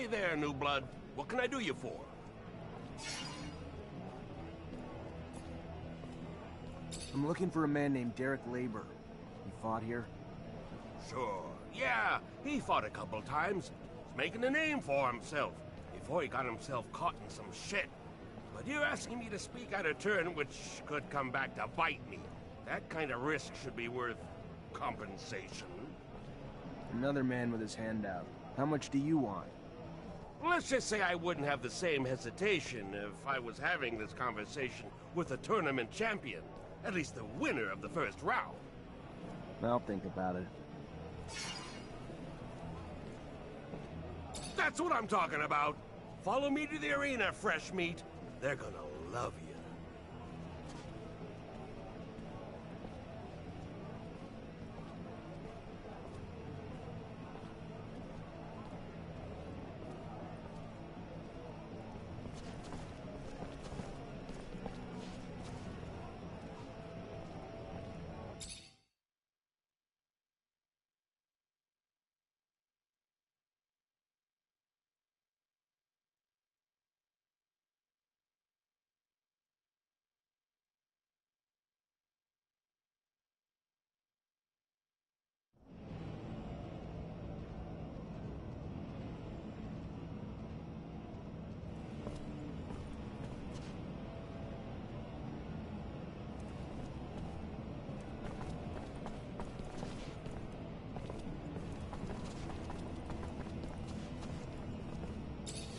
Hey there, new blood. What can I do you for? I'm looking for a man named Derek Labor. He fought here? Sure. Yeah, he fought a couple times. He's making a name for himself before he got himself caught in some shit. But you're asking me to speak out of turn, which could come back to bite me. That kind of risk should be worth compensation. Another man with his hand out. How much do you want? Let's just say I wouldn't have the same hesitation if I was having this conversation with a tournament champion. At least the winner of the first round. I'll think about it. That's what I'm talking about. Follow me to the arena, fresh meat. They're gonna love you.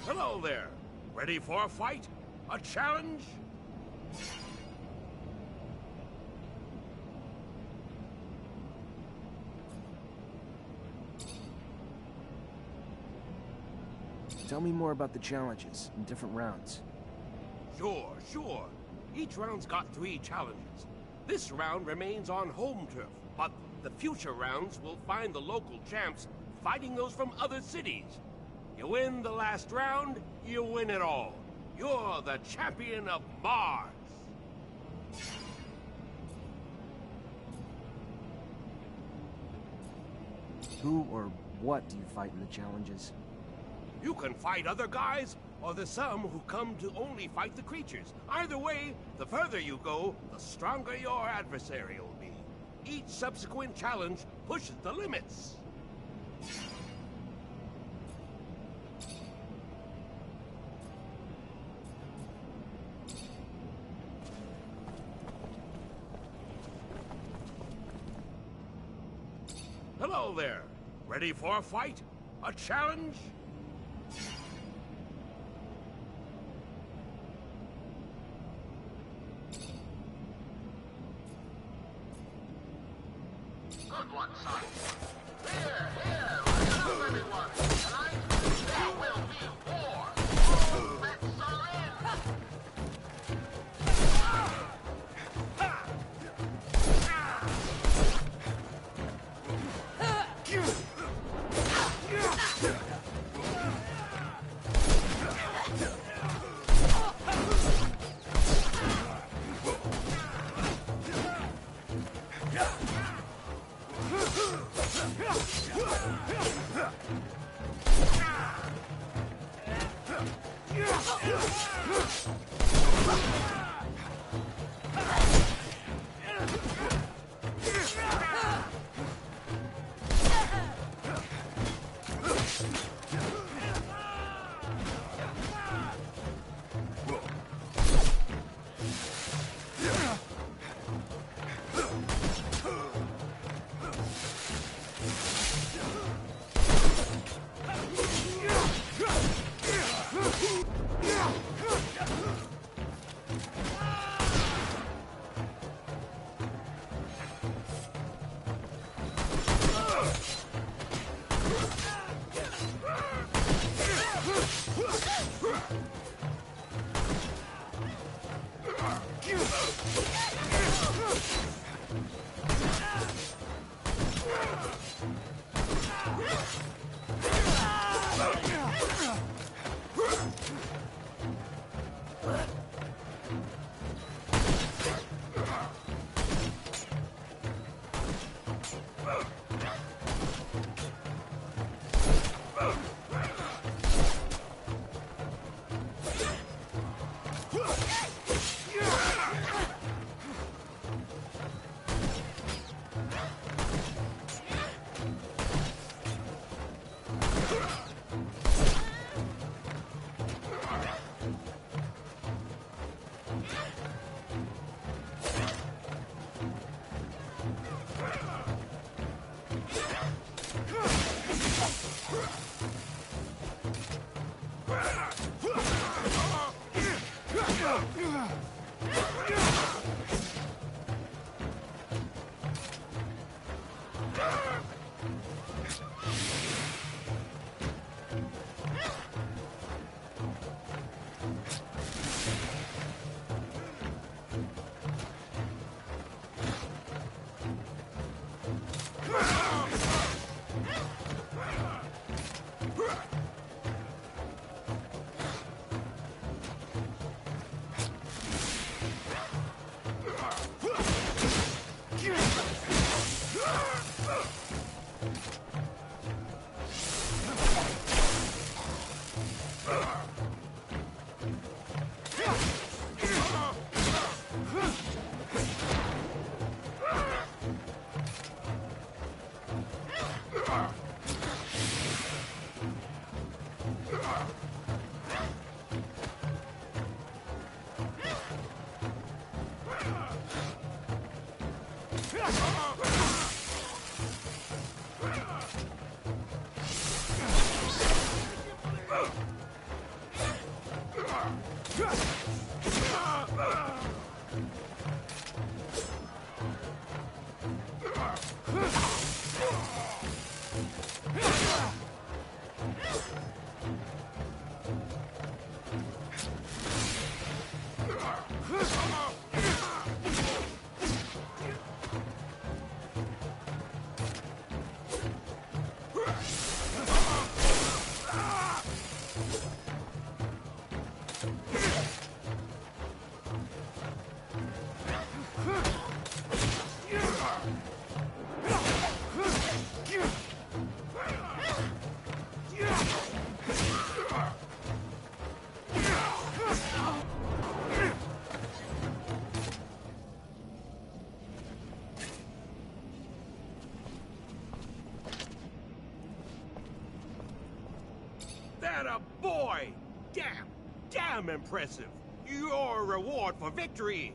Hello there. Ready for a fight? A challenge? Tell me more about the challenges in different rounds. Sure. Each round's got 3 challenges. This round remains on home turf, but the future rounds will find the local champs fighting those from other cities. You win the last round, you win it all. You're the champion of Mars. Who or what do you fight in the challenges? You can fight other guys, or there's some who come to only fight the creatures. Either way, the further you go, the stronger your adversary will be. Each subsequent challenge pushes the limits. Hello there. Ready for a fight? A challenge? Good one, son. Here, listen up, everyone. Tonight, there will be war. All bets are in. Attaboy! Damn impressive! Your reward for victory!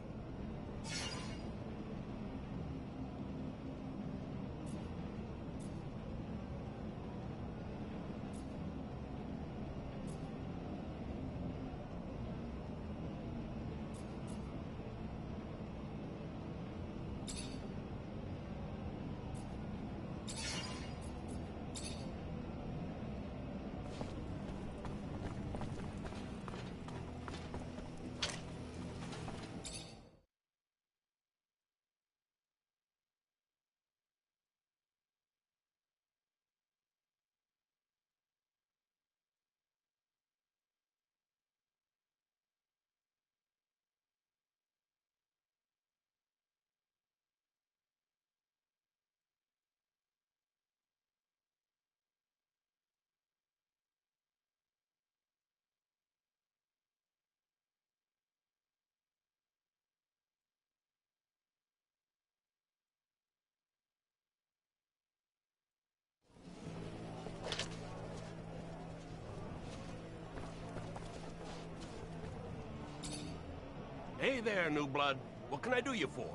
Hey there, new blood. What can I do you for?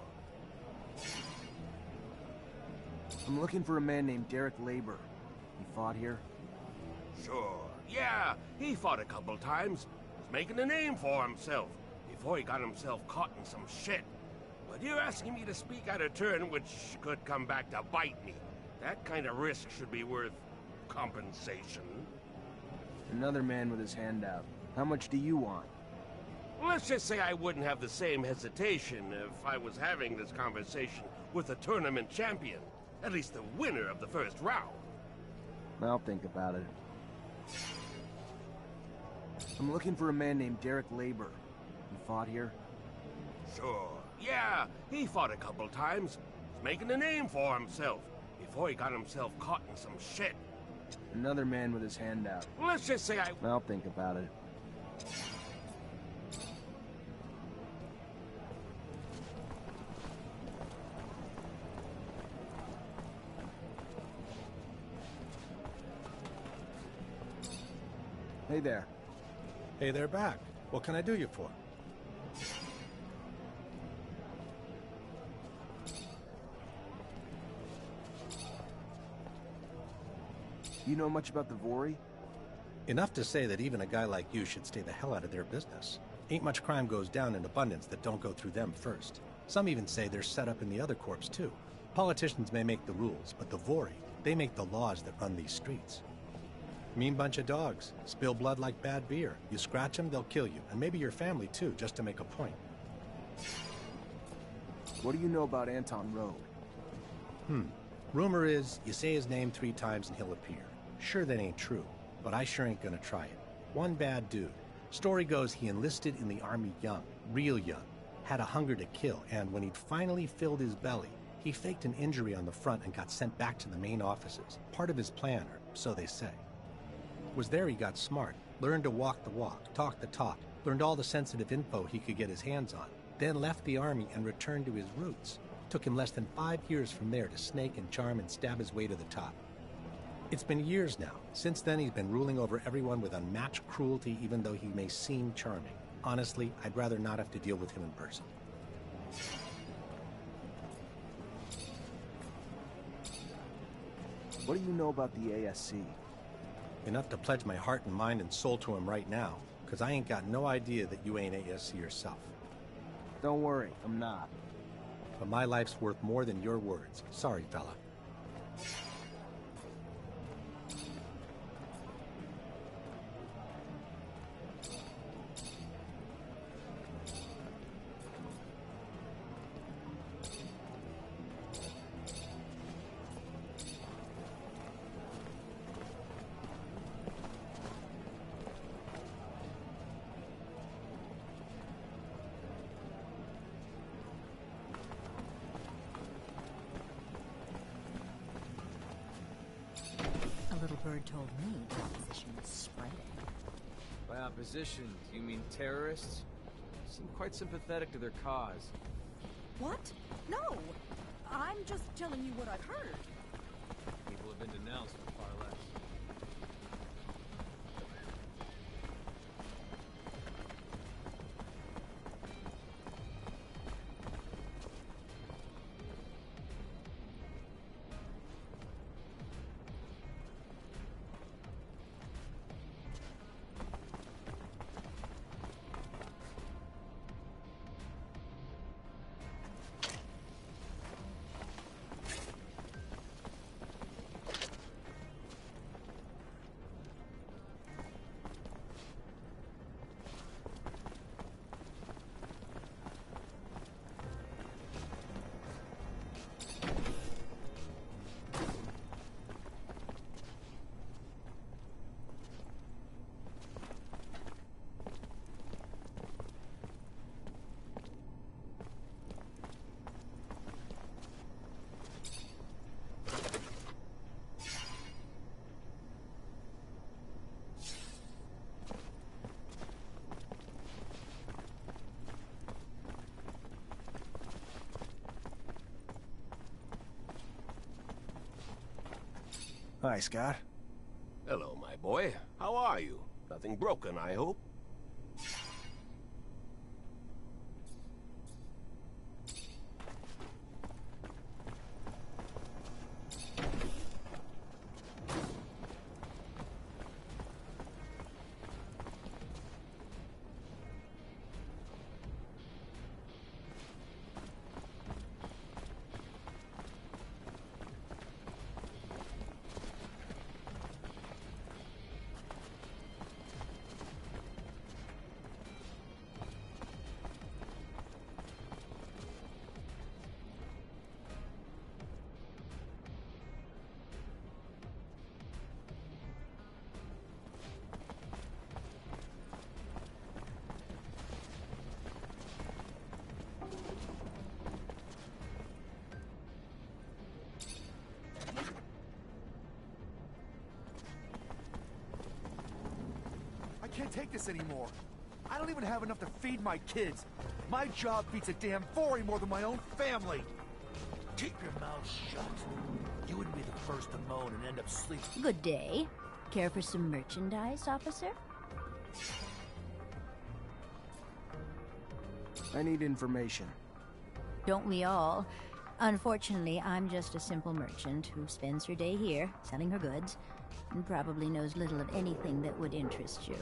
I'm looking for a man named Derek Labor. He fought here? Sure. Yeah, he fought a couple times. He's making a name for himself before he got himself caught in some shit. But you're asking me to speak out of turn, which could come back to bite me. That kind of risk should be worth compensation. Another man with his hand out. How much do you want? Let's just say I wouldn't have the same hesitation if I was having this conversation with a tournament champion. At least the winner of the first round. I'll think about it. I'm looking for a man named Derek Labor. He fought here? Sure. Yeah, he fought a couple times. He's making a name for himself before he got himself caught in some shit. Another man with his hand out. Let's just say I'll think about it. Hey there. Hey there back. What can I do you for? You know much about the Vori? Enough to say that even a guy like you should stay the hell out of their business. Ain't much crime goes down in abundance that don't go through them first. Some even say they're set up in the other corps too. Politicians may make the rules, but the Vori, they make the laws that run these streets. Mean bunch of dogs. Spill blood like bad beer. You scratch them, they'll kill you. And maybe your family too, just to make a point. What do you know about Anton Road? Rumor is, you say his name 3 times and he'll appear. Sure, that ain't true, but I sure ain't gonna try it. One bad dude. Story goes he enlisted in the army young, real young. Had a hunger to kill, and when he'd finally filled his belly, he faked an injury on the front and got sent back to the main offices. Part of his plan, or so they say. Was there he got smart, learned to walk the walk, talk the talk, learned all the sensitive info he could get his hands on, then left the army and returned to his roots. Took him less than 5 years from there to snake and charm and stab his way to the top. It's been years now. Since then, he's been ruling over everyone with unmatched cruelty, even though he may seem charming. Honestly, I'd rather not have to deal with him in person. What do you know about the ASC? Enough to pledge my heart and mind and soul to him right now, because I ain't got no idea that you ain't ASC yourself. Don't worry, I'm not. But my life's worth more than your words. Sorry, fella. Bird told me the opposition was spreading. By opposition, do you mean terrorists? Seem quite sympathetic to their cause. What? No! I'm just telling you what I've heard. People have been denounced for far less. Hi, Scott. Hello, my boy. How are you? Nothing broken, I hope? I can't take this anymore. I don't even have enough to feed my kids. My job beats a damn 40 more than my own family. Keep your mouth shut. You wouldn't be the first to moan and end up sleeping. Good day. Care for some merchandise, officer? I need information. Don't we all? Unfortunately, I'm just a simple merchant who spends her day here, selling her goods, and probably knows little of anything that would interest you.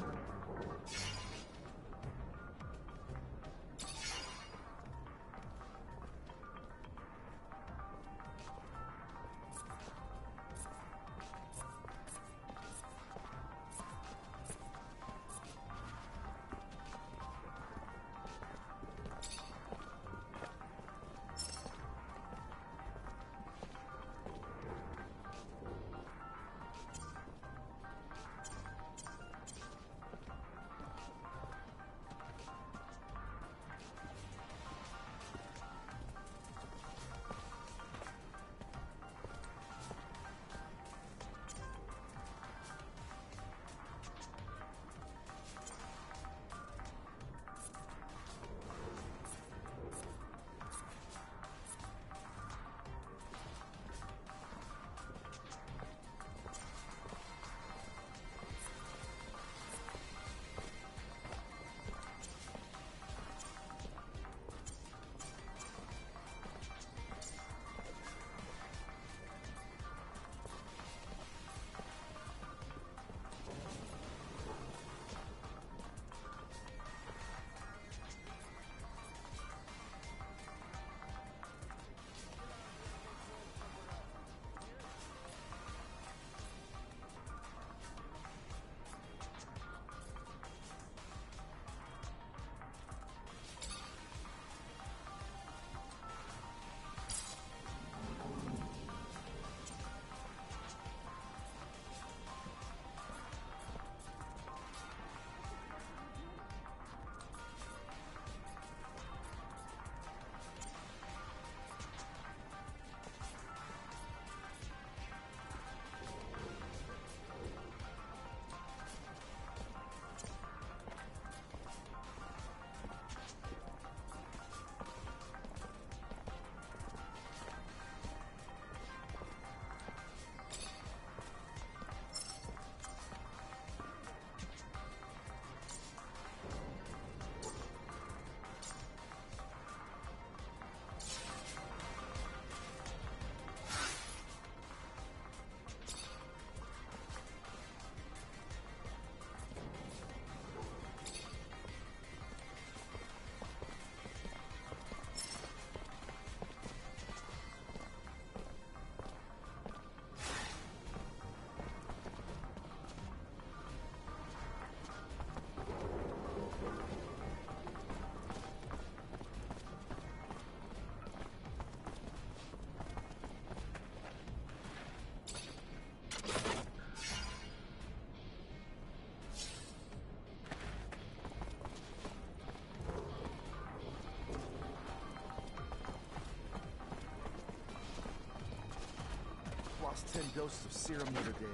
Lost 10 doses of serum the other day.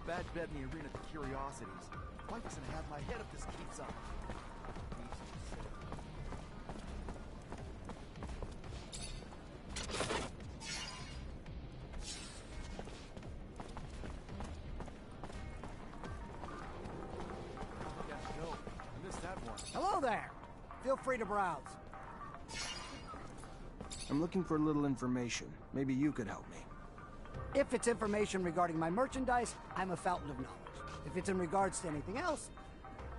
Bad bed in the arena for curiosities. Wife is gonna have my head if this keeps up. Hello there. Feel free to browse. I'm looking for a little information. Maybe you could help me. If it's information regarding my merchandise, I'm a fountain of knowledge. If it's in regards to anything else,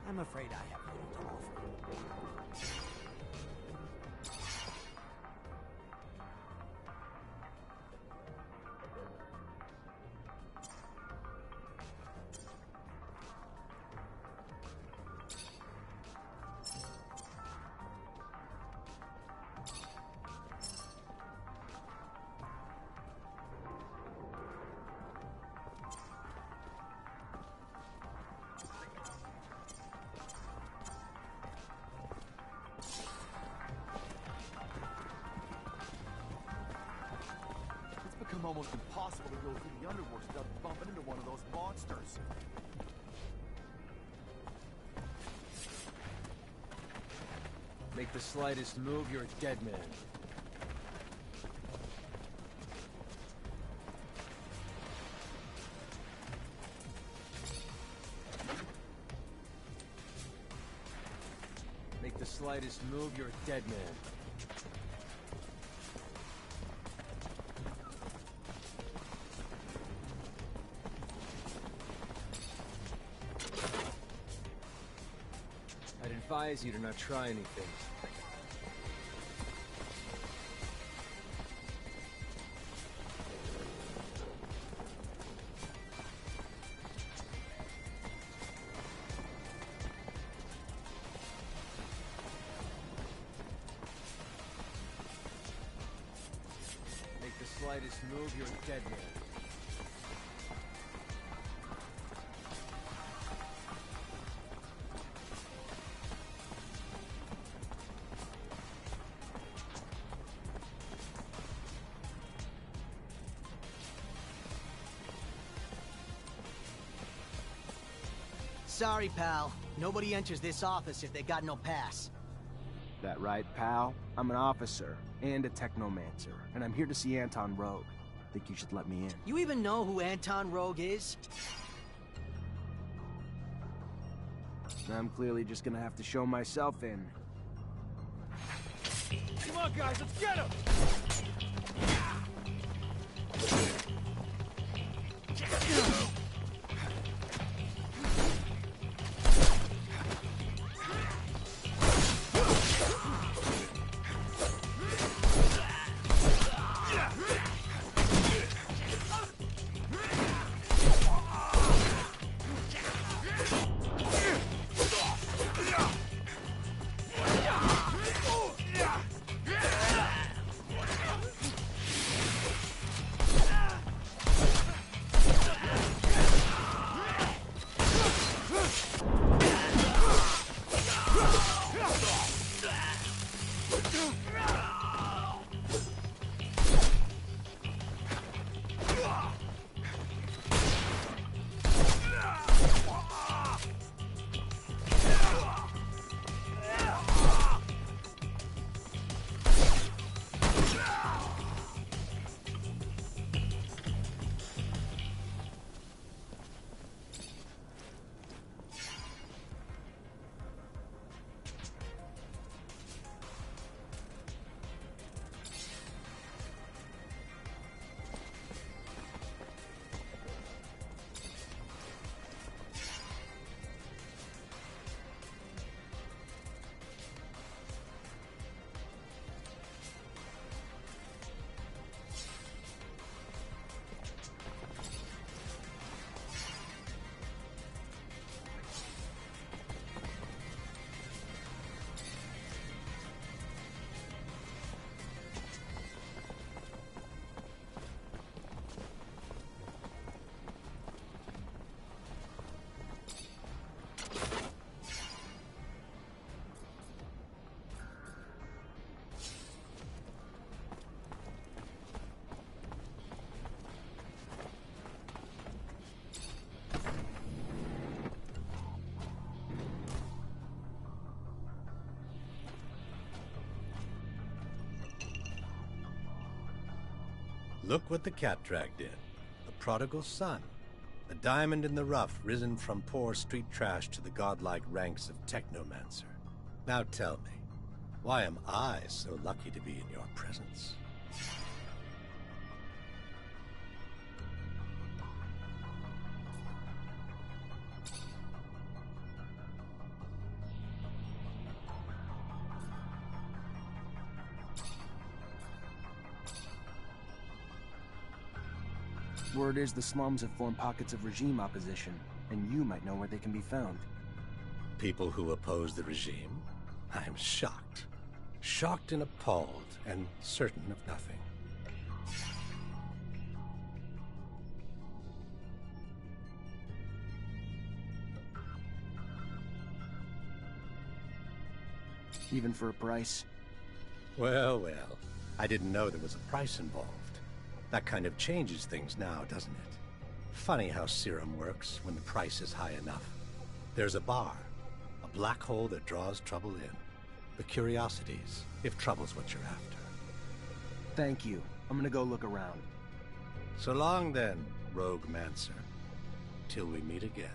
I'm afraid I have little to offer. It's become almost impossible to go through the underworld without bumping into one of those monsters. Make the slightest move, you're a dead man. Make the slightest move, you're a dead man. I'd advise you to not try anything. Make the slightest move, you're a dead man. Sorry, pal. Nobody enters this office if they got no pass. That right, pal? I'm an officer and a Technomancer, and I'm here to see Anton Rogue. Think you should let me in. You even know who Anton Rogue is? I'm clearly just gonna have to show myself in. Come on, guys, let's get him! Look what the cat dragged in. The prodigal son. A diamond in the rough, risen from poor street trash to the godlike ranks of Technomancer. Now tell me, why am I so lucky to be in your presence? Word is the slums have formed pockets of regime opposition, and you might know where they can be found. People who oppose the regime? I'm shocked. Shocked and appalled, and certain of nothing. Even for a price? Well, well. I didn't know there was a price involved. That kind of changes things now, doesn't it? Funny how serum works when the price is high enough. There's a bar, a black hole that draws trouble in. The curiosities, if trouble's what you're after. Thank you. I'm gonna go look around. So long then, Rogue Mancer. Till we meet again.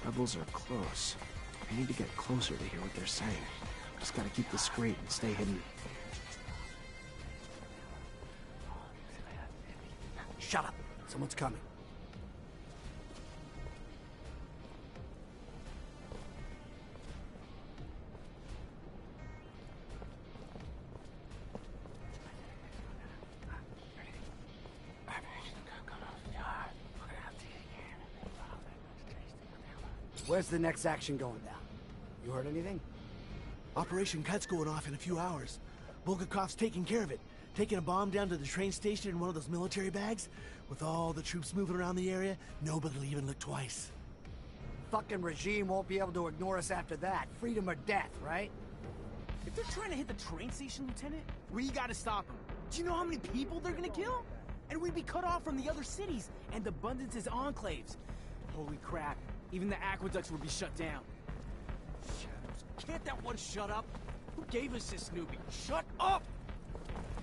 Rebels are close. I need to get closer to hear what they're saying. Just gotta keep discreet and stay hidden. Shut up. Someone's coming. Where's the next action going down? You heard anything? Operation Cut's going off in a few hours. Bulgakov's taking care of it. Taking a bomb down to the train station in one of those military bags. With all the troops moving around the area, nobody'll even look twice. Fucking regime won't be able to ignore us after that. Freedom or death, right? If they're trying to hit the train station, Lieutenant, we gotta stop them. Do you know how many people they're gonna kill? And we'd be cut off from the other cities and Abundance's enclaves. Holy crap. Even the aqueducts would be shut down. Shadows, can't that one shut up? Who gave us this newbie? Shut up!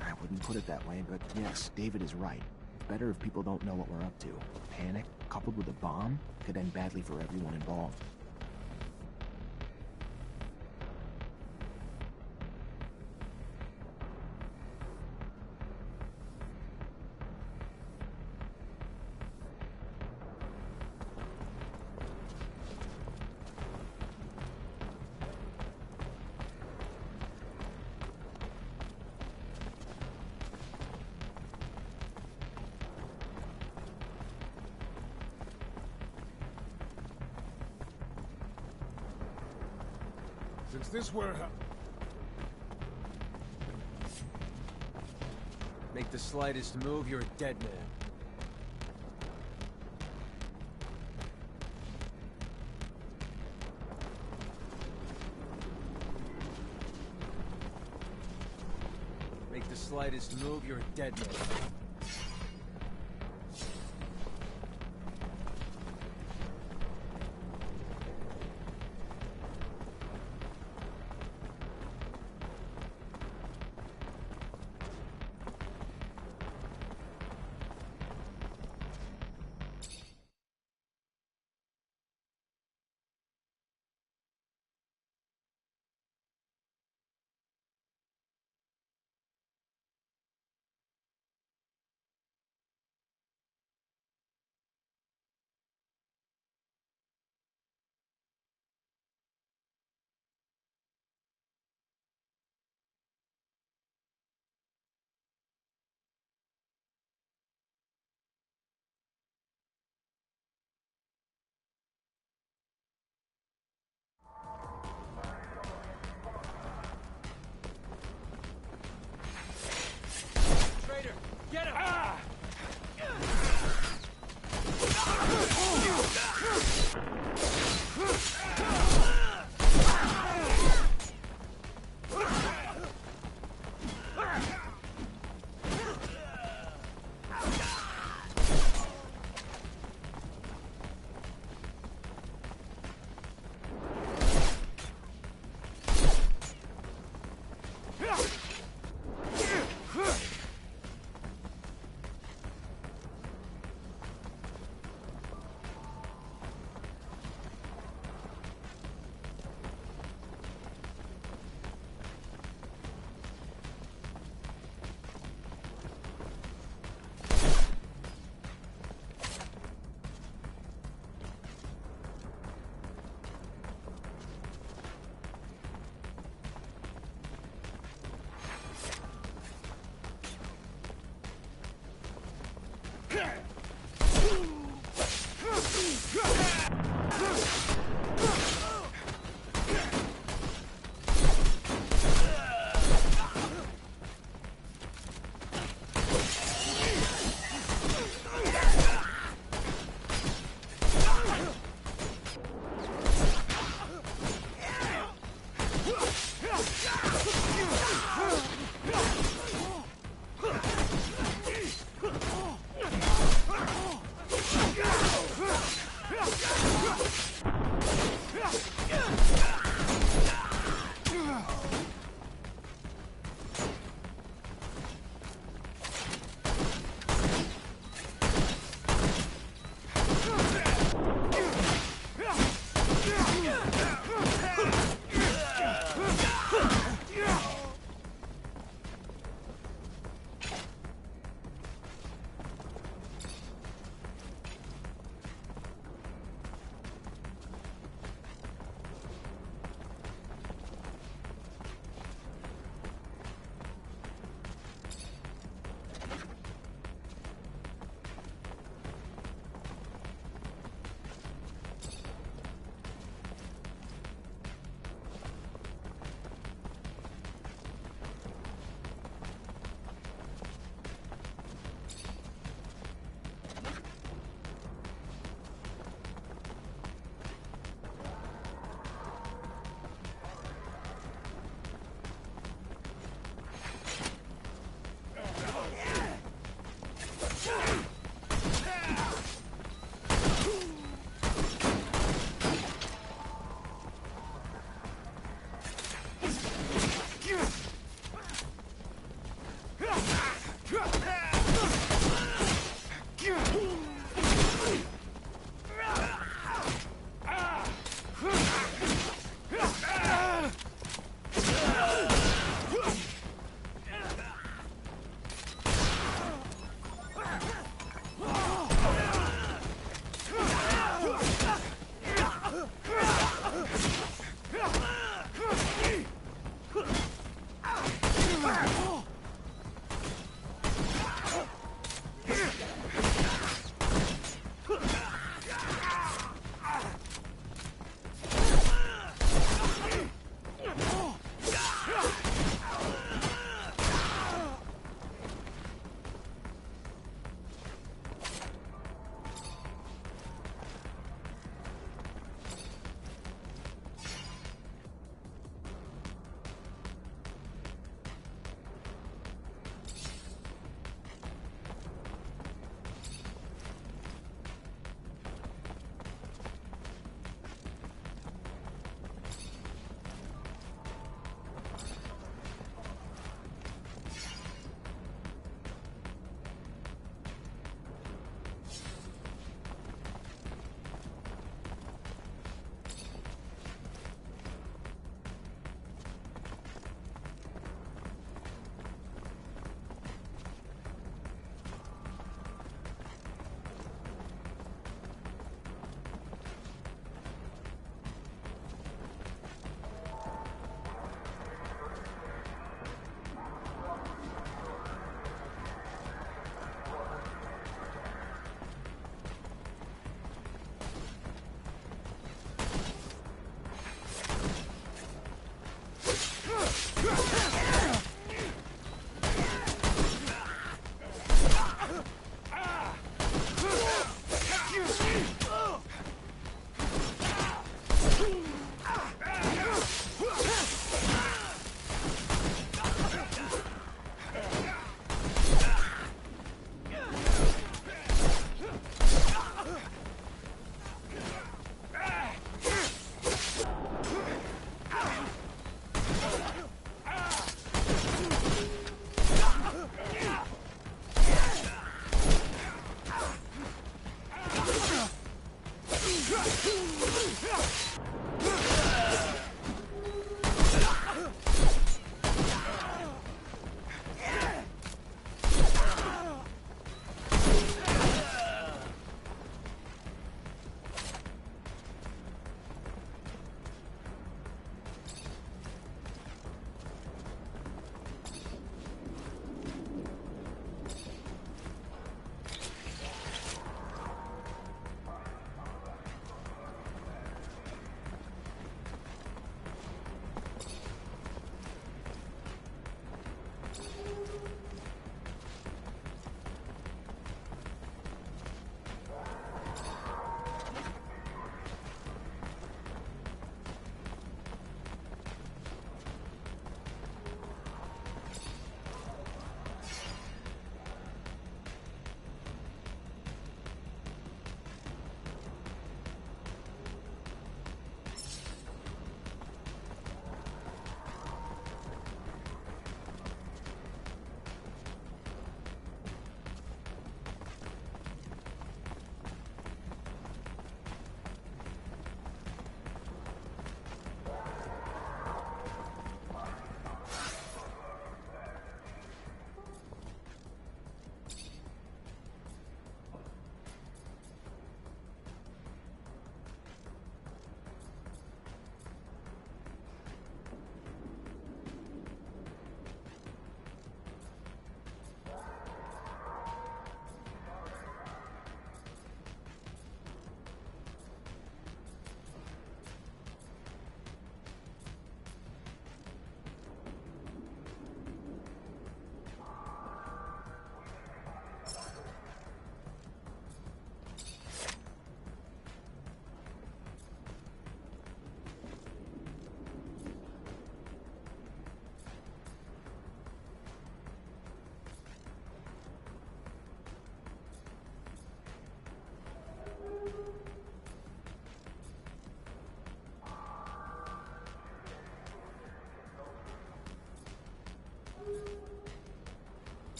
I wouldn't put it that way, but yes, David is right. It's better if people don't know what we're up to. Panic, coupled with a bomb, could end badly for everyone involved. Since this warehouse... Make the slightest move, you're a dead man. Make the slightest move, you're a dead man.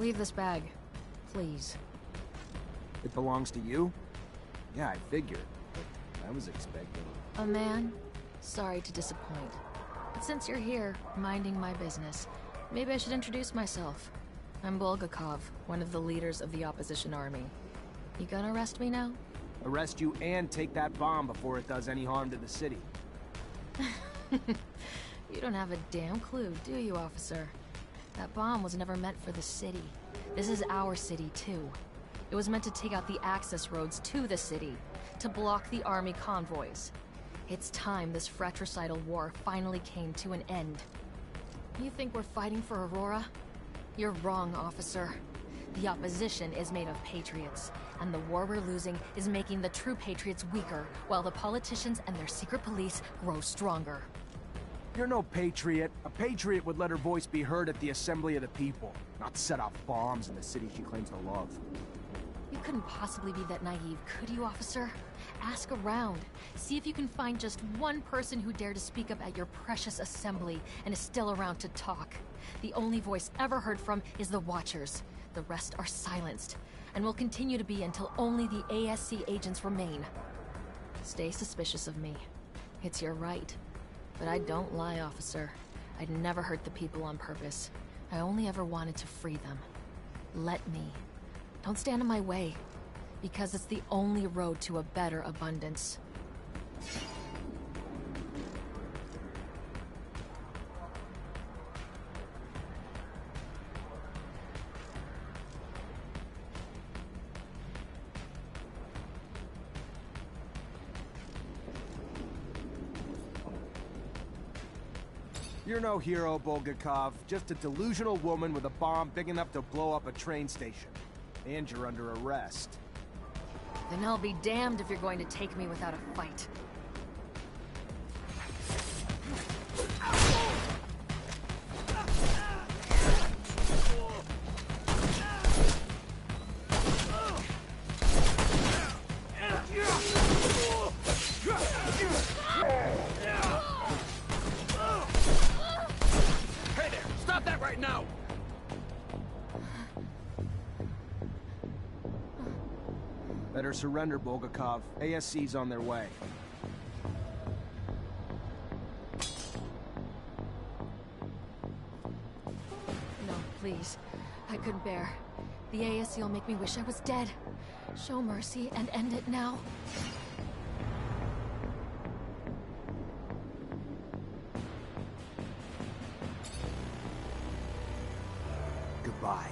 Leave this bag. Please. It belongs to you? Yeah, I figured. But I was expecting... A man? Sorry to disappoint. But since you're here, minding my business, maybe I should introduce myself. I'm Bulgakov, one of the leaders of the opposition army. You gonna arrest me now? Arrest you and take that bomb before it does any harm to the city. You don't have a damn clue, do you, officer? That bomb was never meant for the city. This is our city, too. It was meant to take out the access roads to the city, to block the army convoys. It's time this fratricidal war finally came to an end. You think we're fighting for Aurora? You're wrong, officer. The opposition is made of patriots, and the war we're losing is making the true patriots weaker, while the politicians and their secret police grow stronger. You're no patriot. A patriot would let her voice be heard at the assembly of the people, not set off bombs in the city she claims to love. You couldn't possibly be that naive, could you, officer? Ask around. See if you can find just one person who dared to speak up at your precious assembly and is still around to talk. The only voice ever heard from is the Watchers. The rest are silenced, and will continue to be until only the ASC agents remain. Stay suspicious of me. It's your right. But I don't lie, officer. I'd never hurt the people on purpose. I only ever wanted to free them. Let me. Don't stand in my way, because it's the only road to a better abundance. You're no hero, Bulgakov. Just a delusional woman with a bomb big enough to blow up a train station. And you're under arrest. Then I'll be damned if you're going to take me without a fight. Hey there! Stop that right now! Better surrender, Bulgakov. ASC's on their way. No, please. I couldn't bear. The ASC will make me wish I was dead. Show mercy and end it now. Goodbye.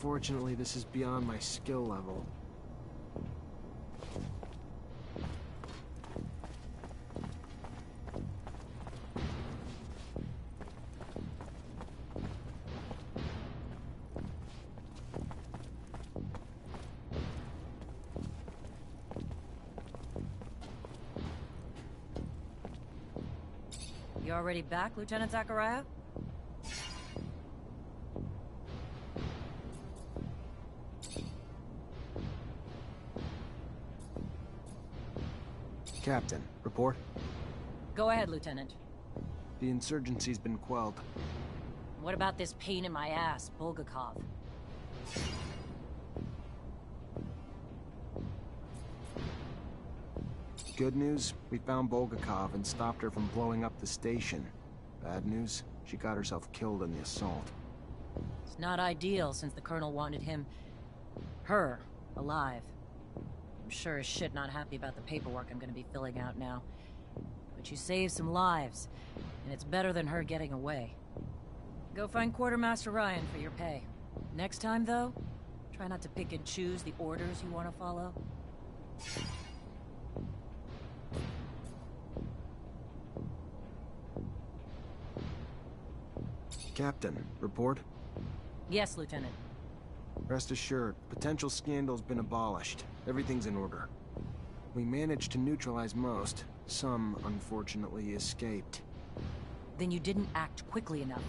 Unfortunately, this is beyond my skill level. You already back, Lieutenant Zachariah? Captain, report? Go ahead, Lieutenant. The insurgency's been quelled. What about this pain in my ass, Bulgakov? Good news, we found Bulgakov and stopped her from blowing up the station. Bad news, she got herself killed in the assault. It's not ideal since the Colonel wanted her, alive. I'm sure as shit not happy about the paperwork I'm gonna be filling out now. But you saved some lives, and it's better than her getting away. Go find Quartermaster Ryan for your pay. Next time, though, try not to pick and choose the orders you want to follow. Captain, report? Yes, Lieutenant. Rest assured, potential scandal's been abolished. Everything's in order. We managed to neutralize most. Some, unfortunately, escaped. Then you didn't act quickly enough.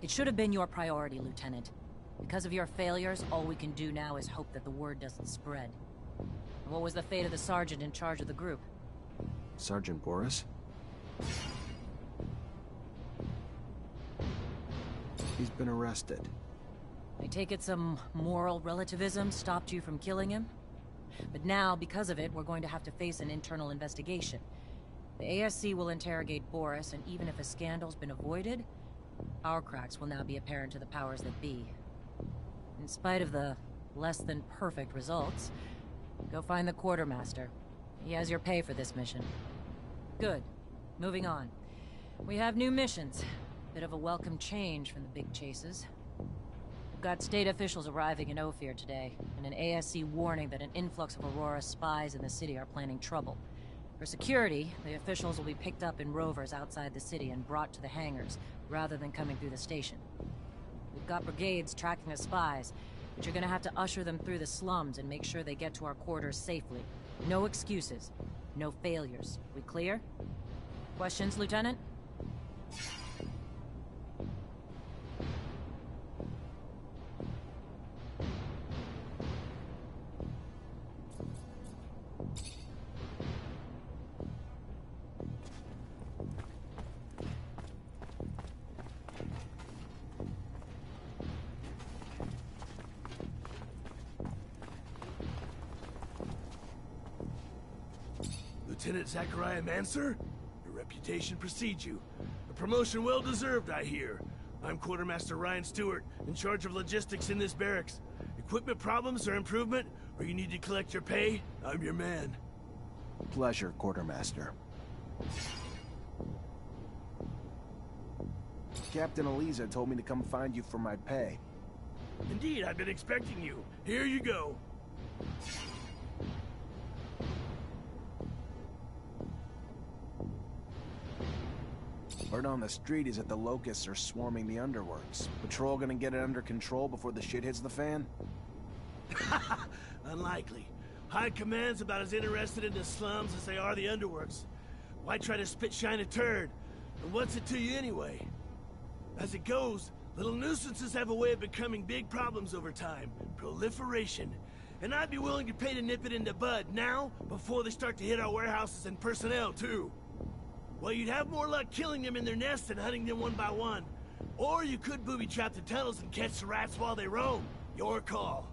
It should have been your priority, Lieutenant. Because of your failures, all we can do now is hope that the word doesn't spread. What was the fate of the sergeant in charge of the group? Sergeant Boris? He's been arrested. I take it some moral relativism stopped you from killing him? But now, because of it, we're going to have to face an internal investigation. The ASC will interrogate Boris, and even if a scandal's been avoided, our cracks will now be apparent to the powers that be. In spite of the less than perfect results, go find the quartermaster. He has your pay for this mission. Good. Moving on. We have new missions. Bit of a welcome change from the big chases. We've got state officials arriving in Ophir today, and an ASC warning that an influx of Aurora spies in the city are planning trouble. For security, the officials will be picked up in rovers outside the city and brought to the hangars, rather than coming through the station. We've got brigades tracking the spies, but you're gonna have to usher them through the slums and make sure they get to our quarters safely. No excuses. No failures. We clear? Questions, Lieutenant? Lieutenant Zachariah Mancer? Your reputation precedes you. A promotion well-deserved, I hear. I'm Quartermaster Ryan Stewart, in charge of logistics in this barracks. Equipment problems or improvement, or you need to collect your pay? I'm your man. Pleasure, Quartermaster. Captain Eliza told me to come find you for my pay. Indeed, I've been expecting you. Here you go. Word on the street is that the locusts are swarming the underworks. Patrol gonna get it under control before the shit hits the fan? Unlikely. High Command's about as interested in the slums as they are the underworks. Why try to spit-shine a turd? And what's it to you anyway? As it goes, little nuisances have a way of becoming big problems over time. Proliferation. And I'd be willing to pay to nip it in the bud now, before they start to hit our warehouses and personnel, too. Well, you'd have more luck killing them in their nests than hunting them one by one. Or you could booby-trap the tunnels and catch the rats while they roam. Your call.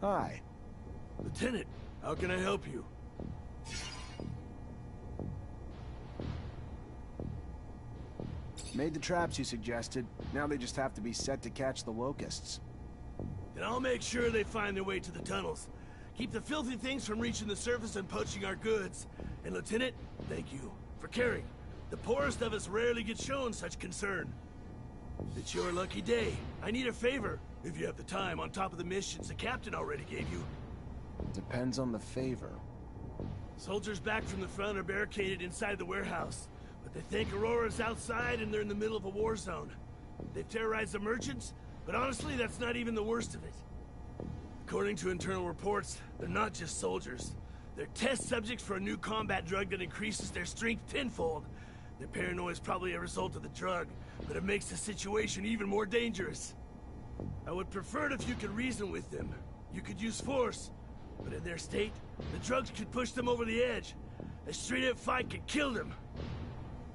Hi. Lieutenant, how can I help you? Made the traps you suggested. Now they just have to be set to catch the locusts. And I'll make sure they find their way to the tunnels. Keep the filthy things from reaching the surface and poaching our goods. And Lieutenant, thank you for caring. The poorest of us rarely get shown such concern. It's your lucky day. I need a favor, if you have the time, on top of the missions the captain already gave you. Depends on the favor. Soldiers back from the front are barricaded inside the warehouse. But they think Aurora's outside and they're in the middle of a war zone. They've terrorized the merchants, but honestly, that's not even the worst of it. According to internal reports, they're not just soldiers. They're test subjects for a new combat drug that increases their strength tenfold. Their paranoia is probably a result of the drug, but it makes the situation even more dangerous. I would prefer it if you could reason with them. You could use force, but in their state, the drugs could push them over the edge. A straight-up fight could kill them.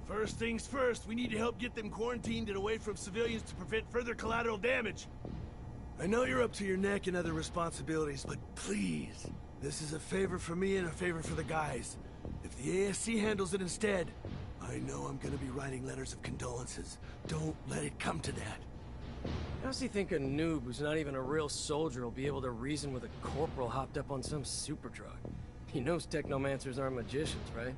First things first, we need to help get them quarantined and away from civilians to prevent further collateral damage. I know you're up to your neck in other responsibilities, but please, this is a favor for me and a favor for the guys. If the ASC handles it instead, I know I'm gonna be writing letters of condolences. Don't let it come to that. I honestly think a noob who's not even a real soldier will be able to reason with a corporal hopped up on some super drug. He knows Technomancers aren't magicians, right?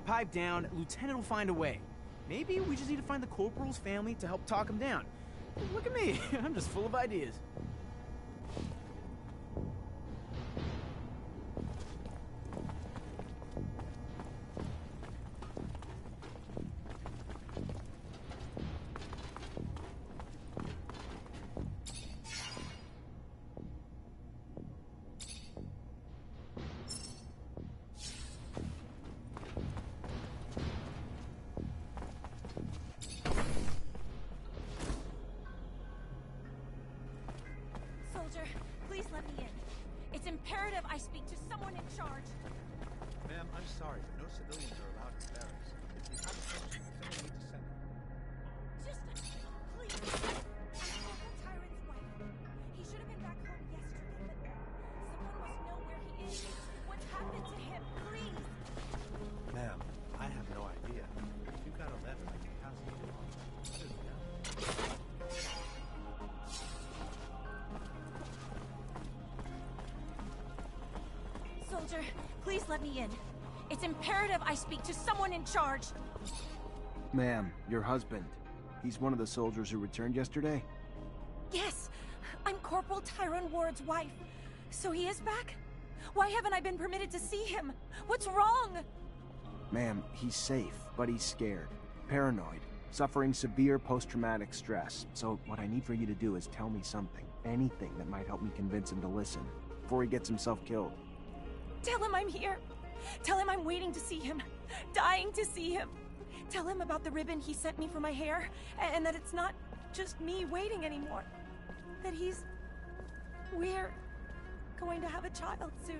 Pipe down, Lieutenant will find a way. Maybe we just need to find the corporal's family to help talk him down. Look at me, I'm just full of ideas. Soldier, please let me in. It's imperative I speak to someone in charge. Ma'am, I'm sorry, but no civilians are allowed in barracks. If we have a question, someone needs to send them. Just, please. I'm Corporal Tyrant's wife. He should have been back home yesterday, but someone must know where he is. What's happened to him, please? Ma'am, I have no idea. If you got a letter, I can pass it along. Other than that, Soldier, please let me in. It's imperative I speak to someone in charge. Ma'am, your husband. He's one of the soldiers who returned yesterday? Yes, I'm Corporal Tyrone Ward's wife. So he is back? Why haven't I been permitted to see him? What's wrong? Ma'am, he's safe, but he's scared. Paranoid. Suffering severe post-traumatic stress. So what I need for you to do is tell me something. Anything that might help me convince him to listen. Before he gets himself killed. Tell him I'm here. Tell him I'm waiting to see him. Dying to see him. Tell him about the ribbon he sent me for my hair, and that it's not just me waiting anymore. That we're going to have a child soon.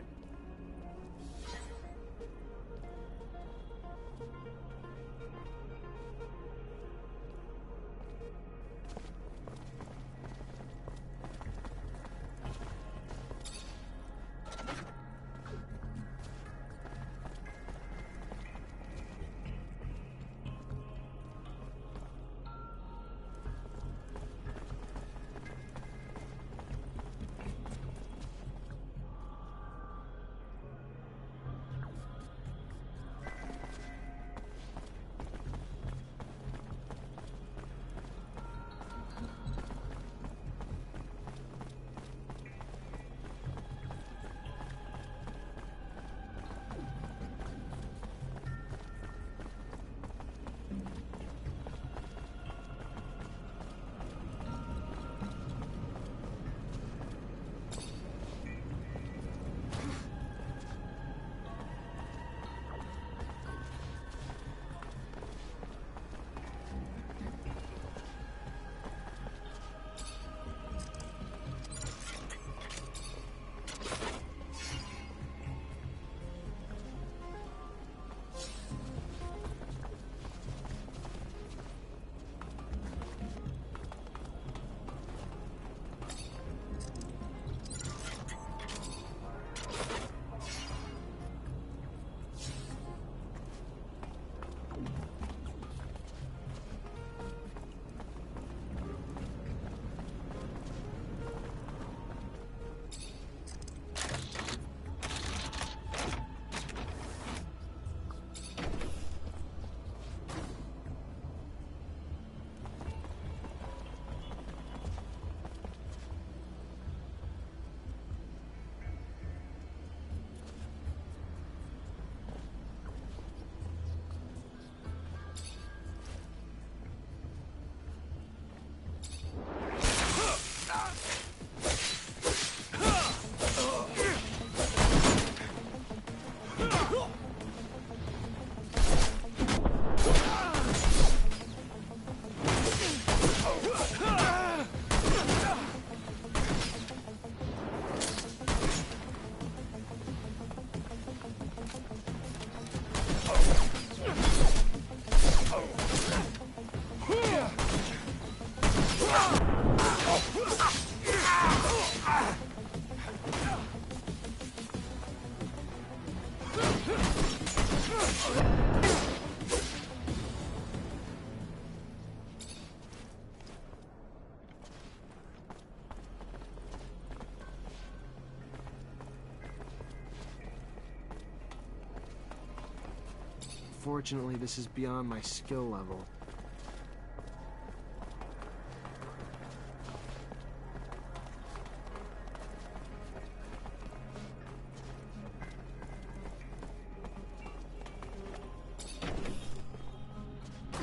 Unfortunately, this is beyond my skill level.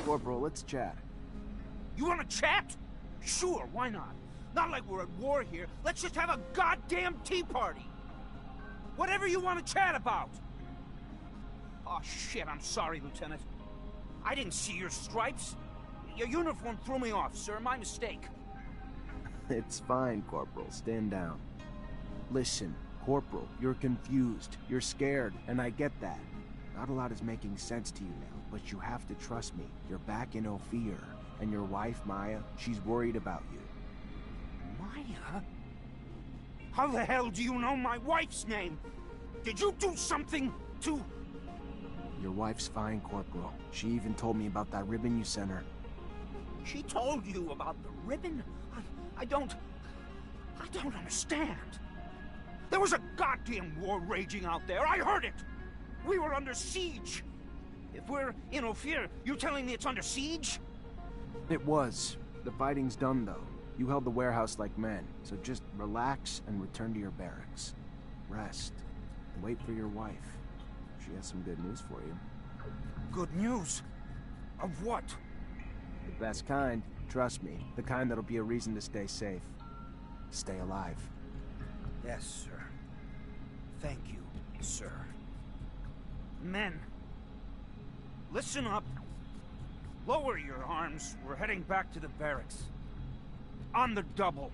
Corporal, let's chat. You wanna chat? Sure, why not? Not like we're at war here. Let's just have a goddamn tea party. Whatever you want to chat about. Oh, shit, I'm sorry, Lieutenant. I didn't see your stripes. Your uniform threw me off, sir. My mistake. It's fine, Corporal. Stand down. Listen, Corporal, you're confused. You're scared, and I get that. Not a lot is making sense to you now, but you have to trust me. You're back in Ophir, and your wife, Maya, she's worried about you. Maya? How the hell do you know my wife's name? Did you do something to... Your wife's fine, Corporal. She even told me about that ribbon you sent her. She told you about the ribbon? I don't understand. There was a goddamn war raging out there. I heard it. We were under siege. If we're in Ophir, you telling me it's under siege? It was. The fighting's done, though. You held the warehouse like men, so just relax and return to your barracks. Rest. And wait for your wife. She has some good news for you. Good news? Of what? The best kind. Trust me. The kind that'll be a reason to stay safe. Stay alive. Yes, sir. Thank you, sir. Men, listen up. Lower your arms. We're heading back to the barracks. On the double.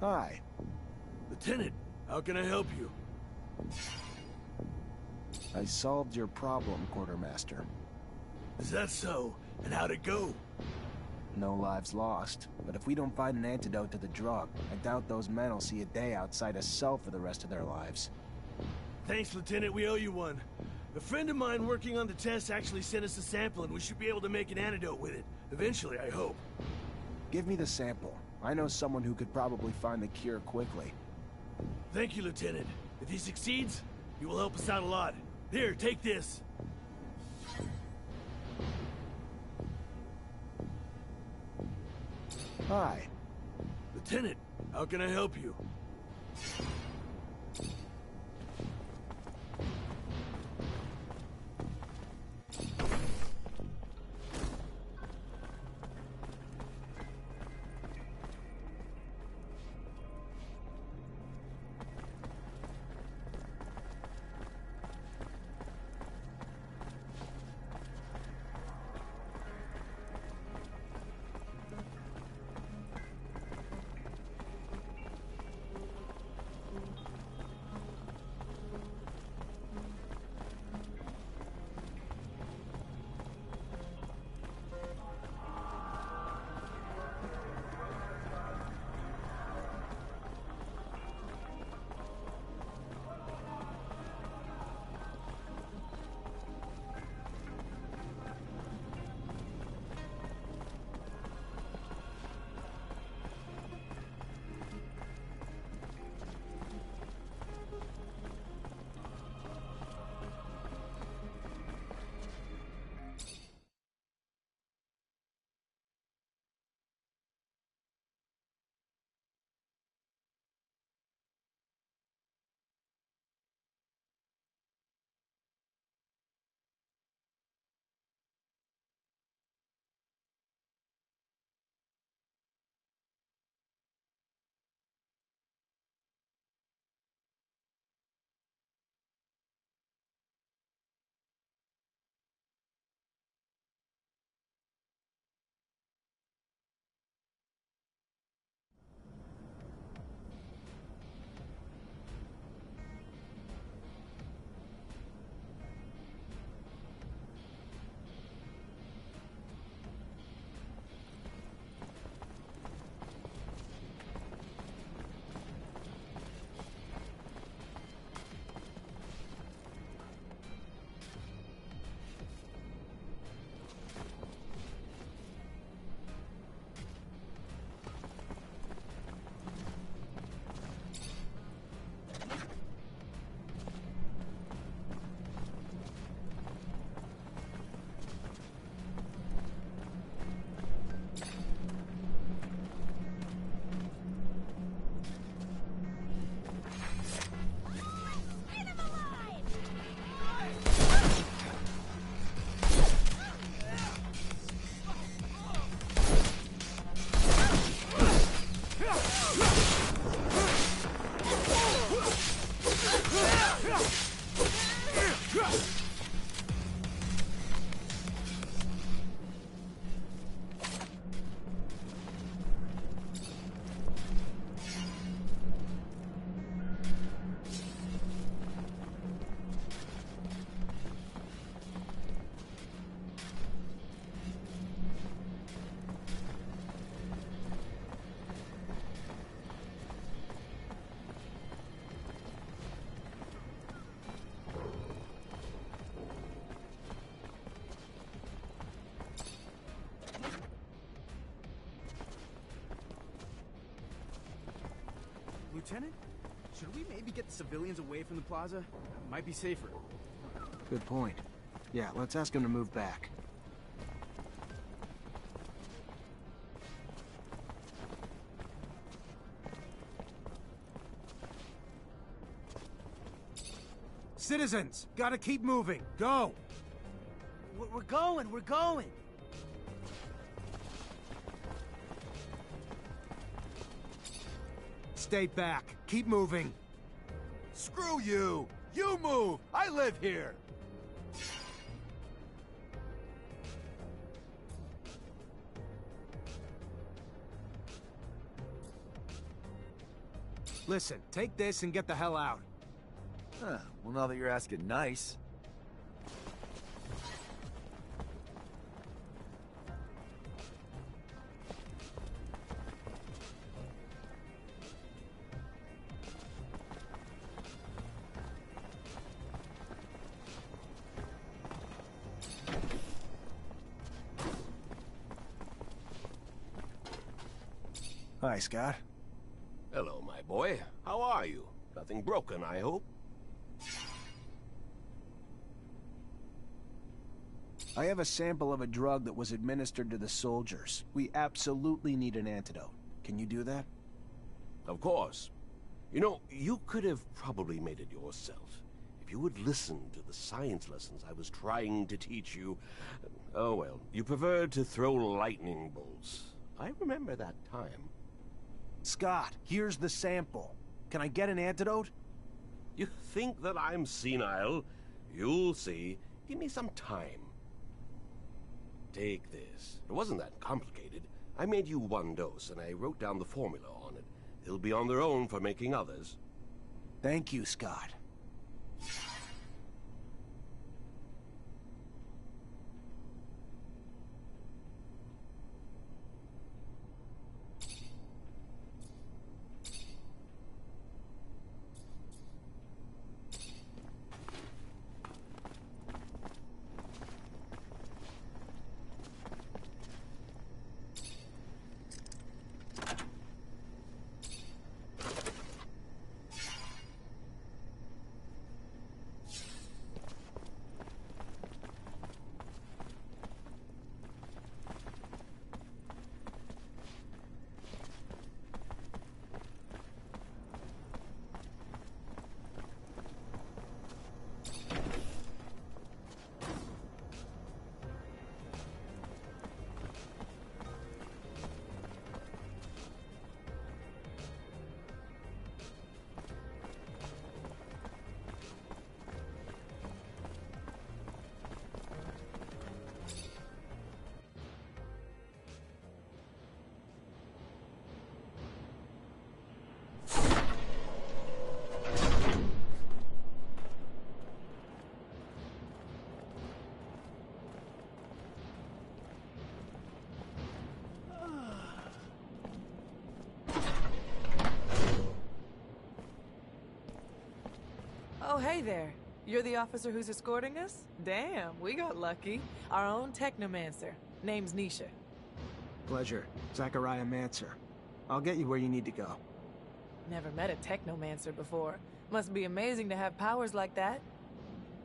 Hi. Lieutenant, how can I help you? I solved your problem, Quartermaster. Is that so? And how'd it go? No lives lost. But if we don't find an antidote to the drug, I doubt those men will see a day outside a cell for the rest of their lives. Thanks, Lieutenant. We owe you one. A friend of mine working on the test actually sent us a sample, and we should be able to make an antidote with it. Eventually, I hope. Give me the sample. I know someone who could probably find the cure quickly. Thank you, Lieutenant. If he succeeds, he will help us out a lot. Here, take this. Hi. Lieutenant, how can I help you? Lieutenant, should we maybe get the civilians away from the plaza? Might be safer. Good point. Yeah, let's ask him to move back. Citizens, gotta keep moving. Go! We're going, we're going! Stay back. Keep moving. Screw you! You move! I live here! Listen, take this and get the hell out. Huh. Well, now that you're asking nice. Hi, Scott. Hello, my boy. How are you? Nothing broken, I hope? I have a sample of a drug that was administered to the soldiers. We absolutely need an antidote. Can you do that? Of course. You know, you could have probably made it yourself. If you would listen to the science lessons I was trying to teach you. Oh well, you preferred to throw lightning bolts. I remember that time. Scott, here's the sample. Can I get an antidote? You think that I'm senile? You'll see. Give me some time. Take this. It wasn't that complicated. I made you one dose, and I wrote down the formula on it. They'll be on their own for making others. Thank you, Scott. Oh, hey there. You're the officer who's escorting us? Damn, we got lucky. Our own Technomancer. Name's Nisha. Pleasure. Zachariah Mancer. I'll get you where you need to go. Never met a Technomancer before. Must be amazing to have powers like that.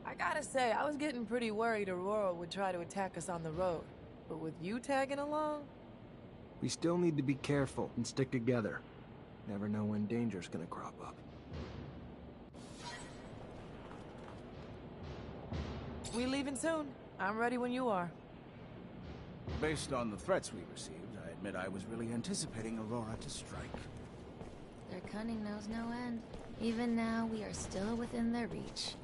I gotta say, I was getting pretty worried Aurora would try to attack us on the road. But with you tagging along? We still need to be careful and stick together. Never know when danger's gonna crop up. We leaving soon. I'm ready when you are. Based on the threats we received, I admit I was really anticipating Aurora to strike. Their cunning knows no end. Even now, we are still within their reach.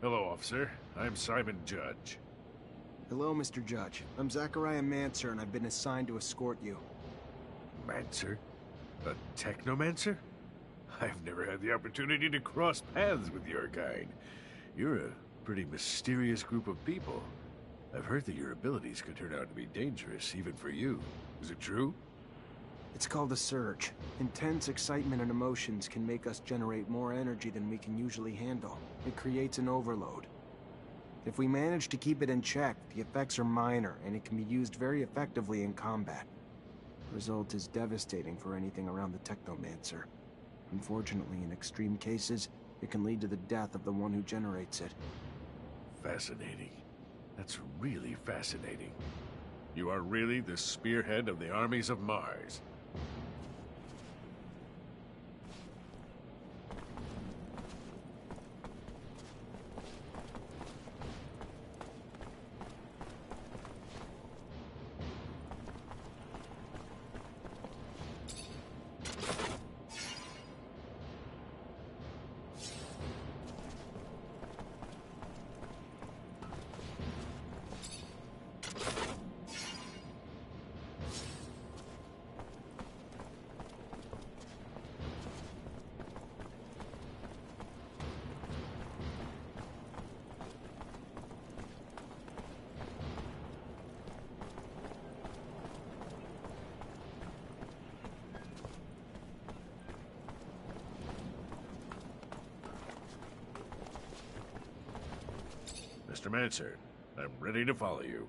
Hello, officer. I'm Simon Judge. Hello, Mr. Judge. I'm Zachariah Mancer, and I've been assigned to escort you. Mancer? A Technomancer? I've never had the opportunity to cross paths with your kind. You're a pretty mysterious group of people. I've heard that your abilities could turn out to be dangerous, even for you. Is it true? It's called a surge. Intense excitement and emotions can make us generate more energy than we can usually handle. It creates an overload. If we manage to keep it in check, the effects are minor, and it can be used very effectively in combat. Result is devastating for anything around the Technomancer. Unfortunately, in extreme cases, it can lead to the death of the one who generates it. Fascinating. That's really fascinating. You are really the spearhead of the armies of Mars. Mr. Mancer, I'm ready to follow you.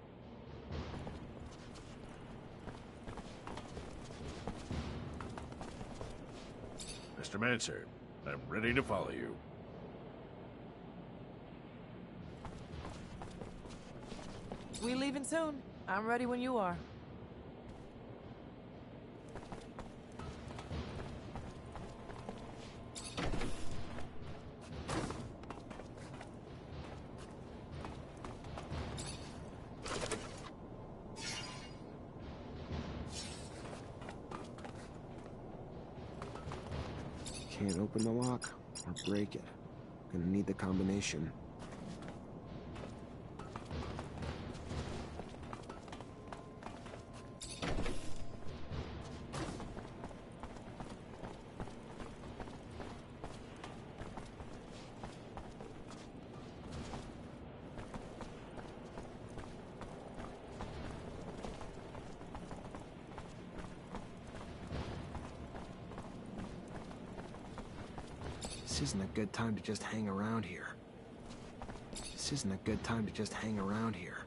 Mr. Mancer, I'm ready to follow you. We leaving soon. I'm ready when you are. Can't open the lock or break it. Gonna need the combination. This isn't a good time to just hang around here. This isn't a good time to just hang around here.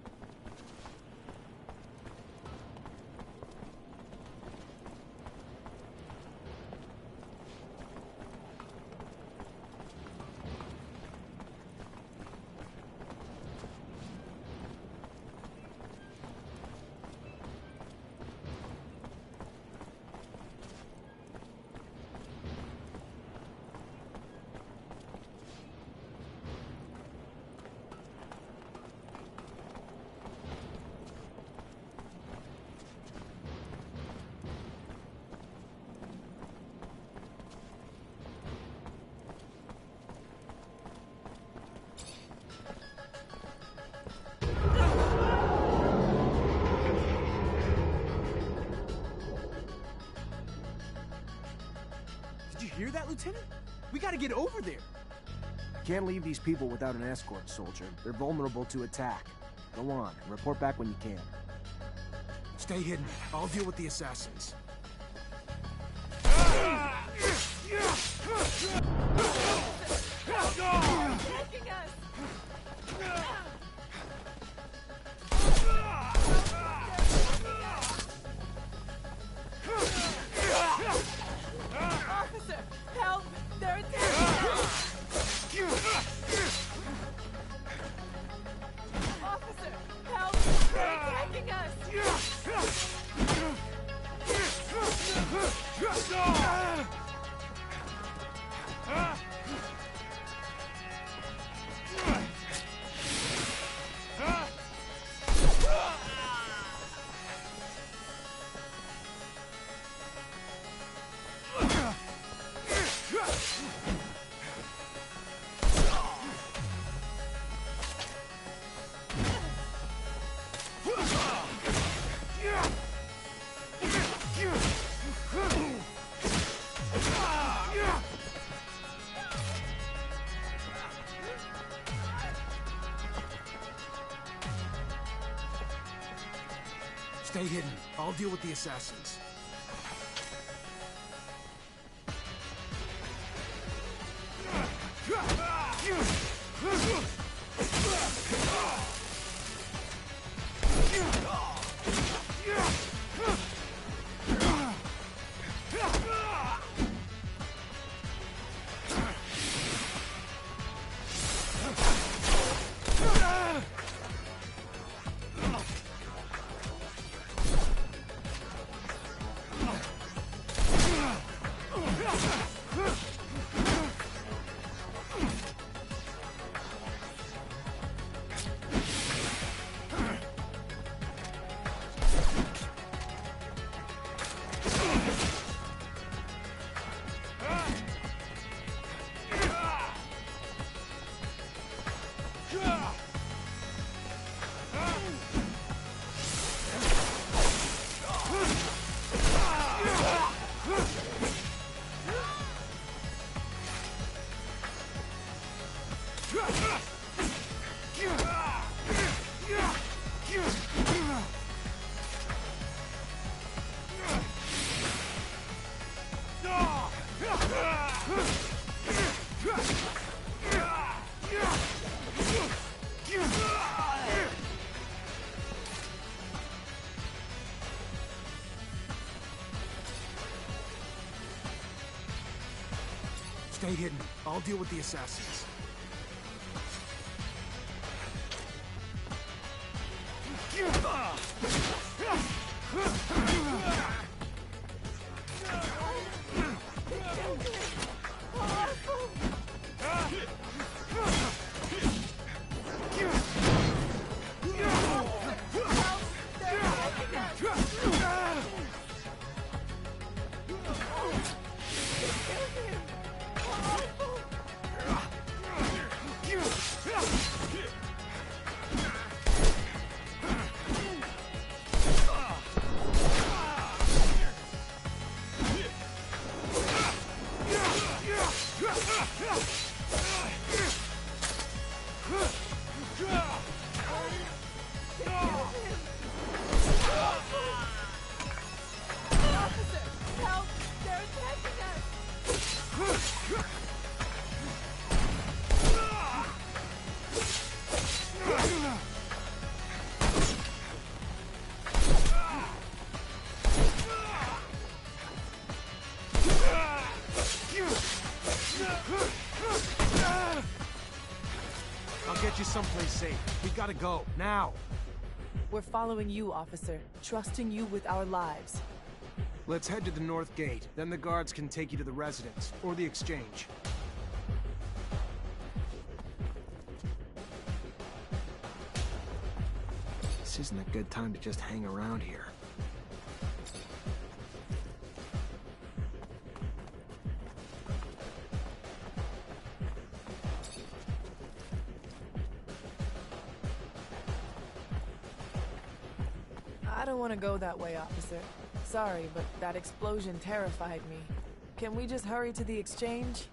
Did you hear that, Lieutenant? We gotta get over there. Can't leave these people without an escort, soldier. They're vulnerable to attack. Go on, and report back when you can. Stay hidden. I'll deal with the assassins. Officer, help! They're attacking us! Officer, help! They're attacking us! Stay hidden. I'll deal with the assassins. Stay hidden. I'll deal with the assassins. I'll get you someplace safe. We gotta go, now! We're following you, officer. Trusting you with our lives. Let's head to the north gate. Then the guards can take you to the residence, or the exchange. This isn't a good time to just hang around here. I don't want to go that way, officer. Sorry, but that explosion terrified me. Can we just hurry to the exchange?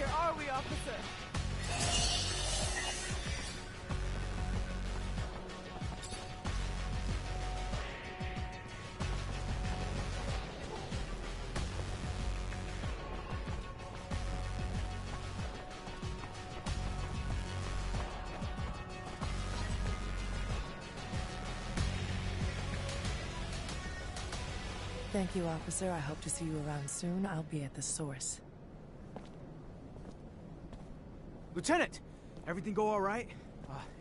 here, are we, officer? Thank you, officer. I hope to see you around soon. I'll be at the source. Lieutenant! Everything go all right?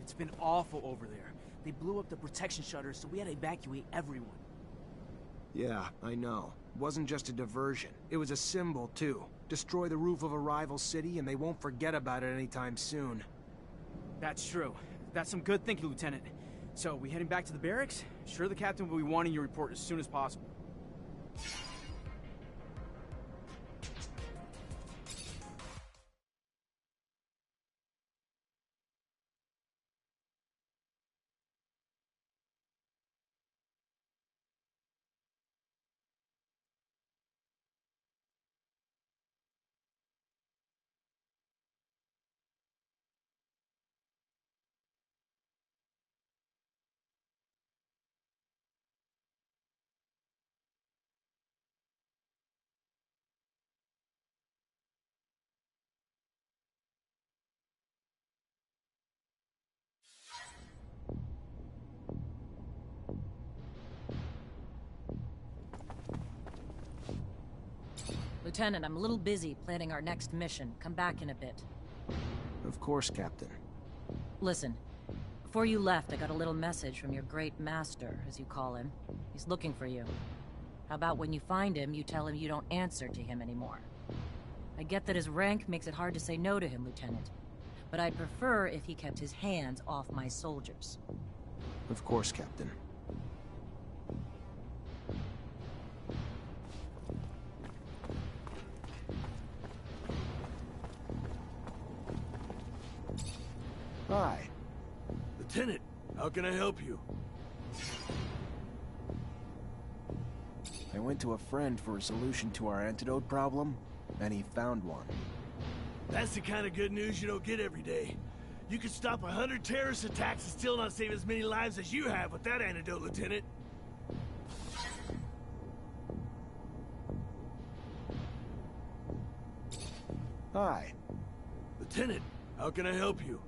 It's been awful over there. They blew up the protection shutters, so we had to evacuate everyone. Yeah, I know. It wasn't just a diversion. It was a symbol, too. Destroy the roof of a rival city, and they won't forget about it anytime soon. That's true. That's some good thinking, Lieutenant. So, we heading back to the barracks? Sure, the captain will be wanting your report as soon as possible. Lieutenant, I'm a little busy planning our next mission. Come back in a bit. Of course, Captain. Listen, before you left, I got a little message from your great master, as you call him. He's looking for you. How about when you find him, you tell him you don't answer to him anymore? I get that his rank makes it hard to say no to him, Lieutenant. But I'd prefer if he kept his hands off my soldiers. Of course, Captain. Hi. Lieutenant, how can I help you? I went to a friend for a solution to our antidote problem, and he found one. That's the kind of good news you don't get every day. You could stop 100 terrorist attacks and still not save as many lives as you have with that antidote, Lieutenant. Hi. Lieutenant, how can I help you?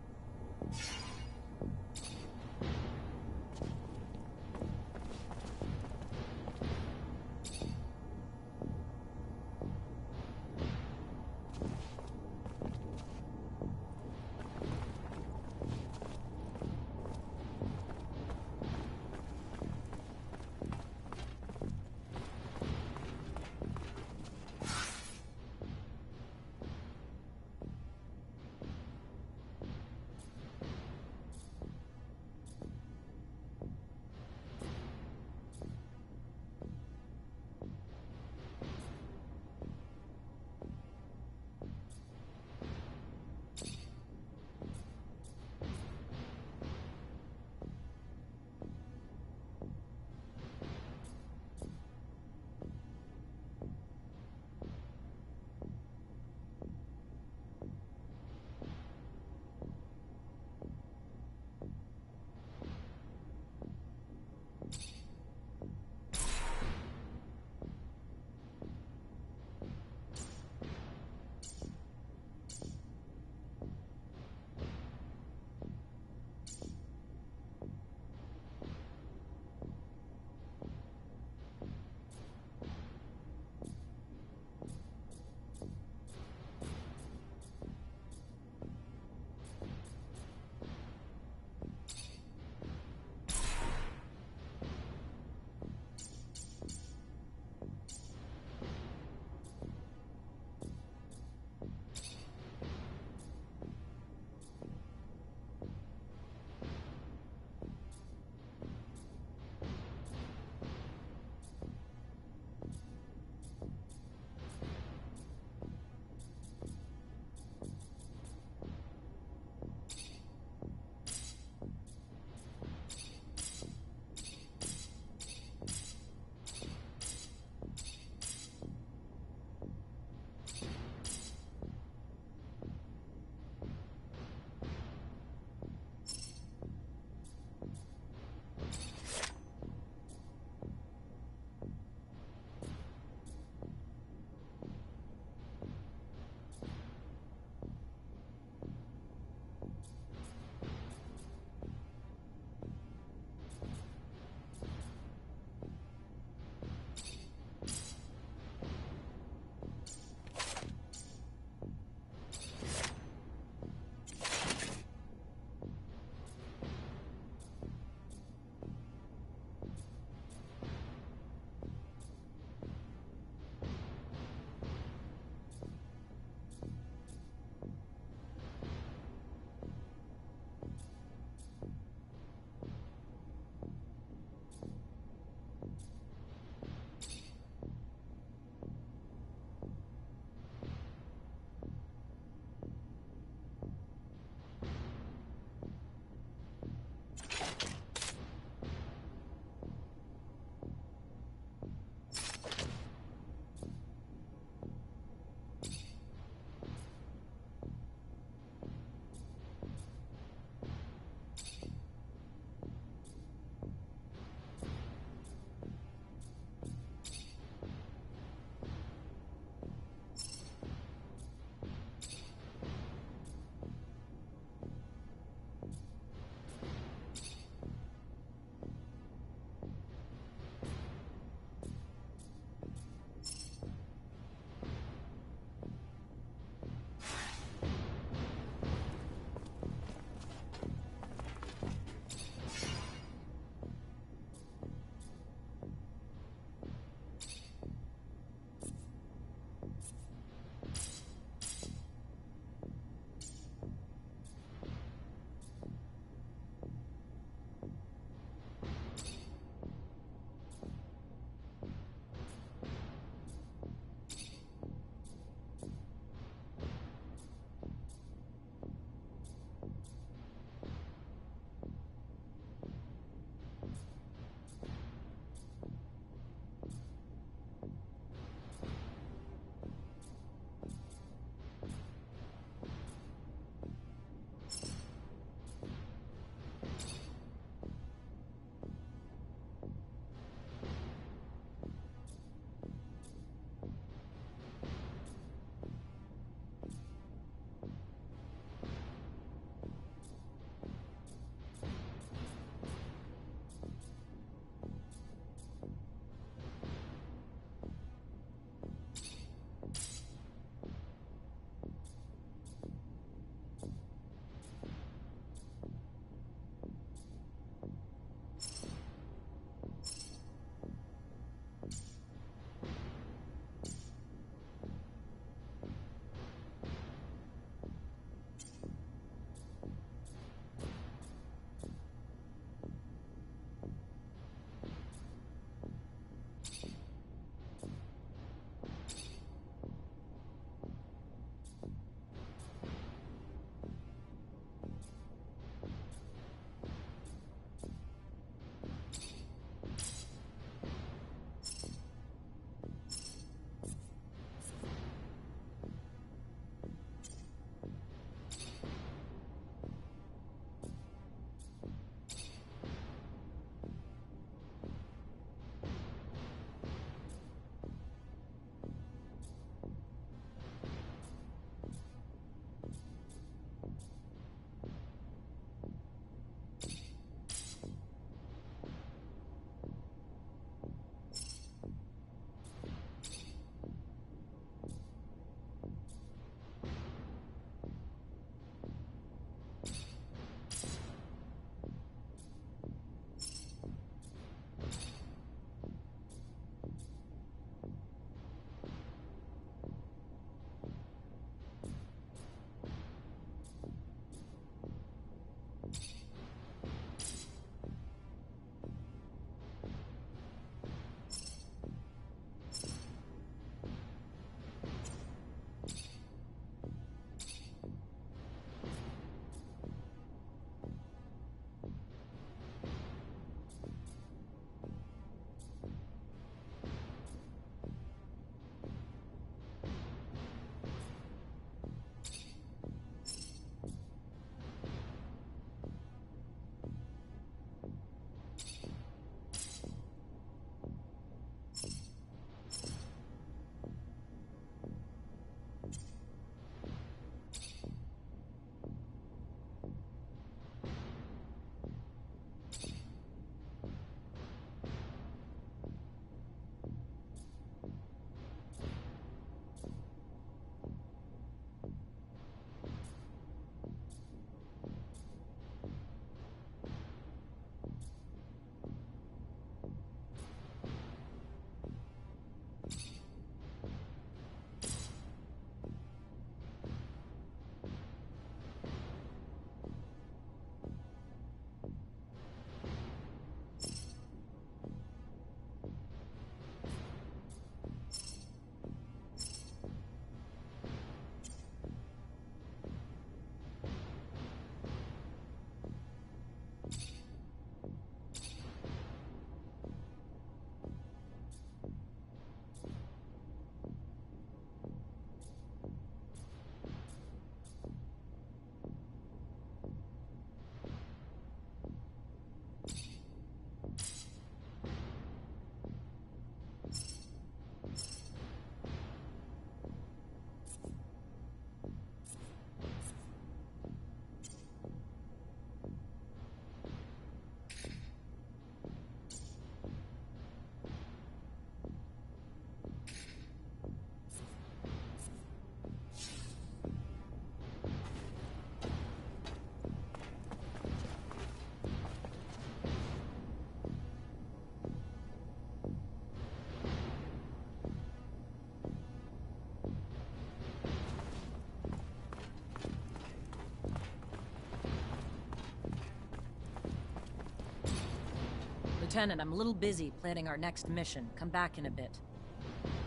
Lieutenant, I'm a little busy planning our next mission. Come back in a bit.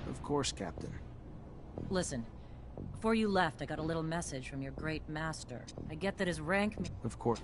Of course, Captain. Listen, before you left, I got a little message from your great master. I get that his rank... Of course.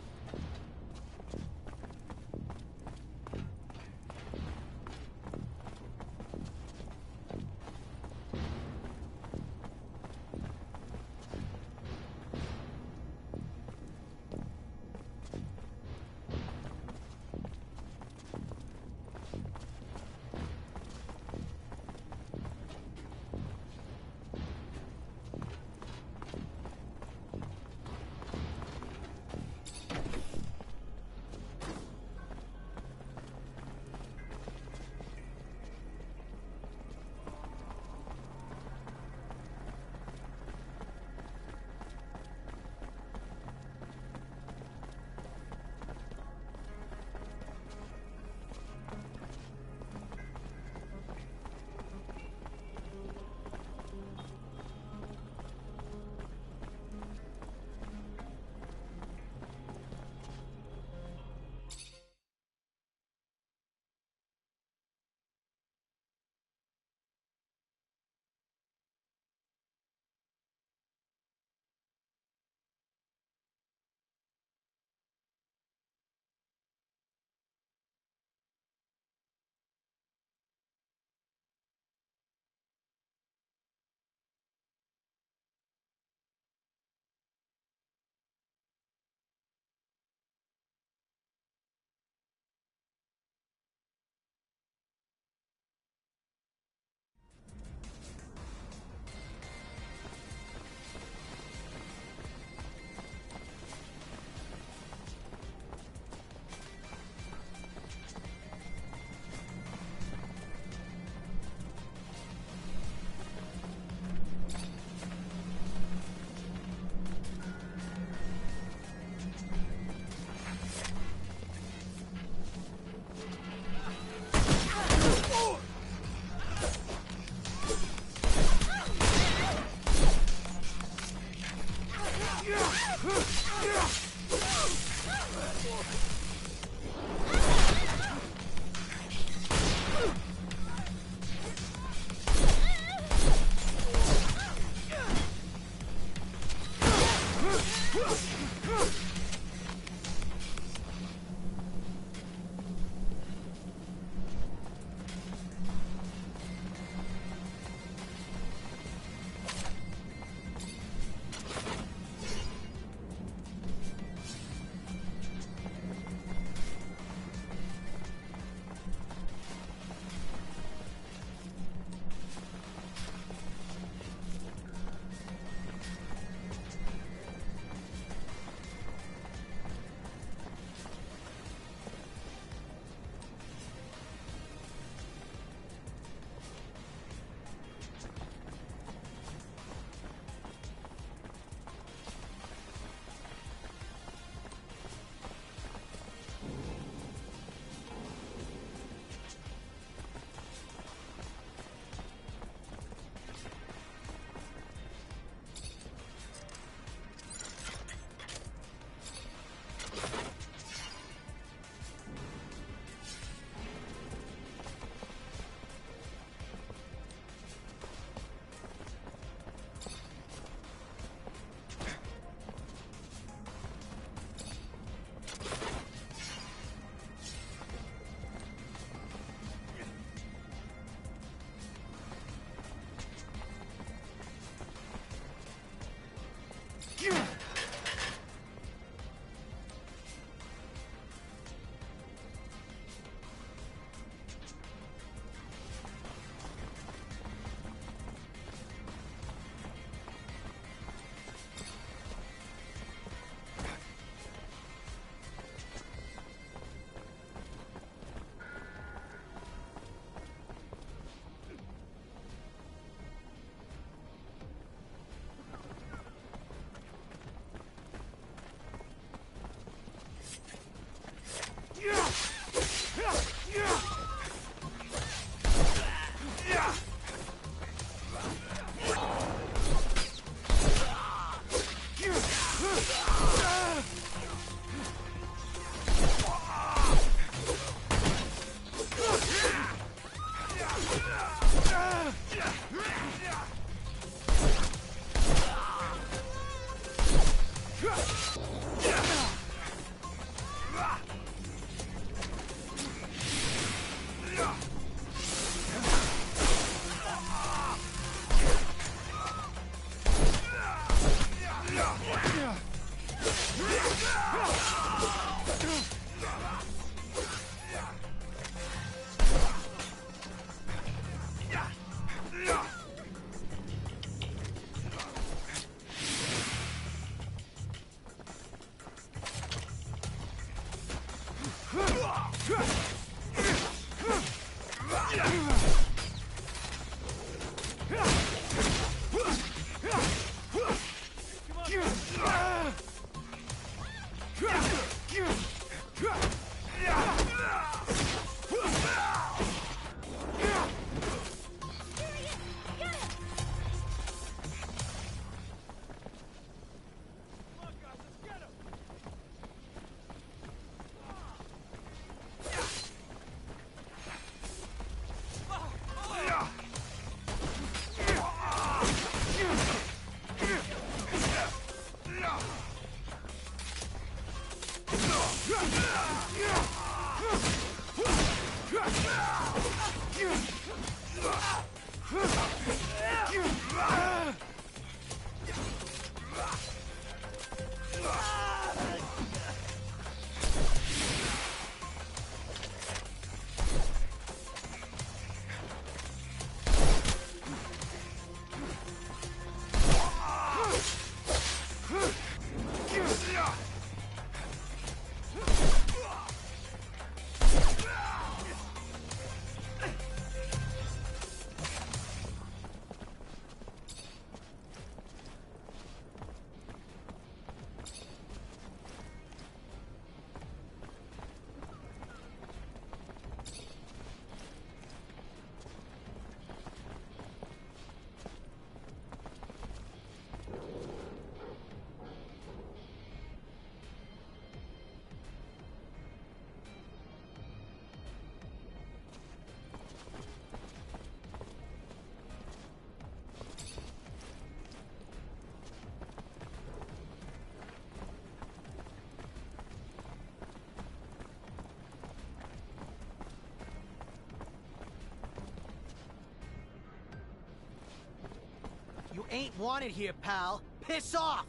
You ain't wanted here, pal. Piss off!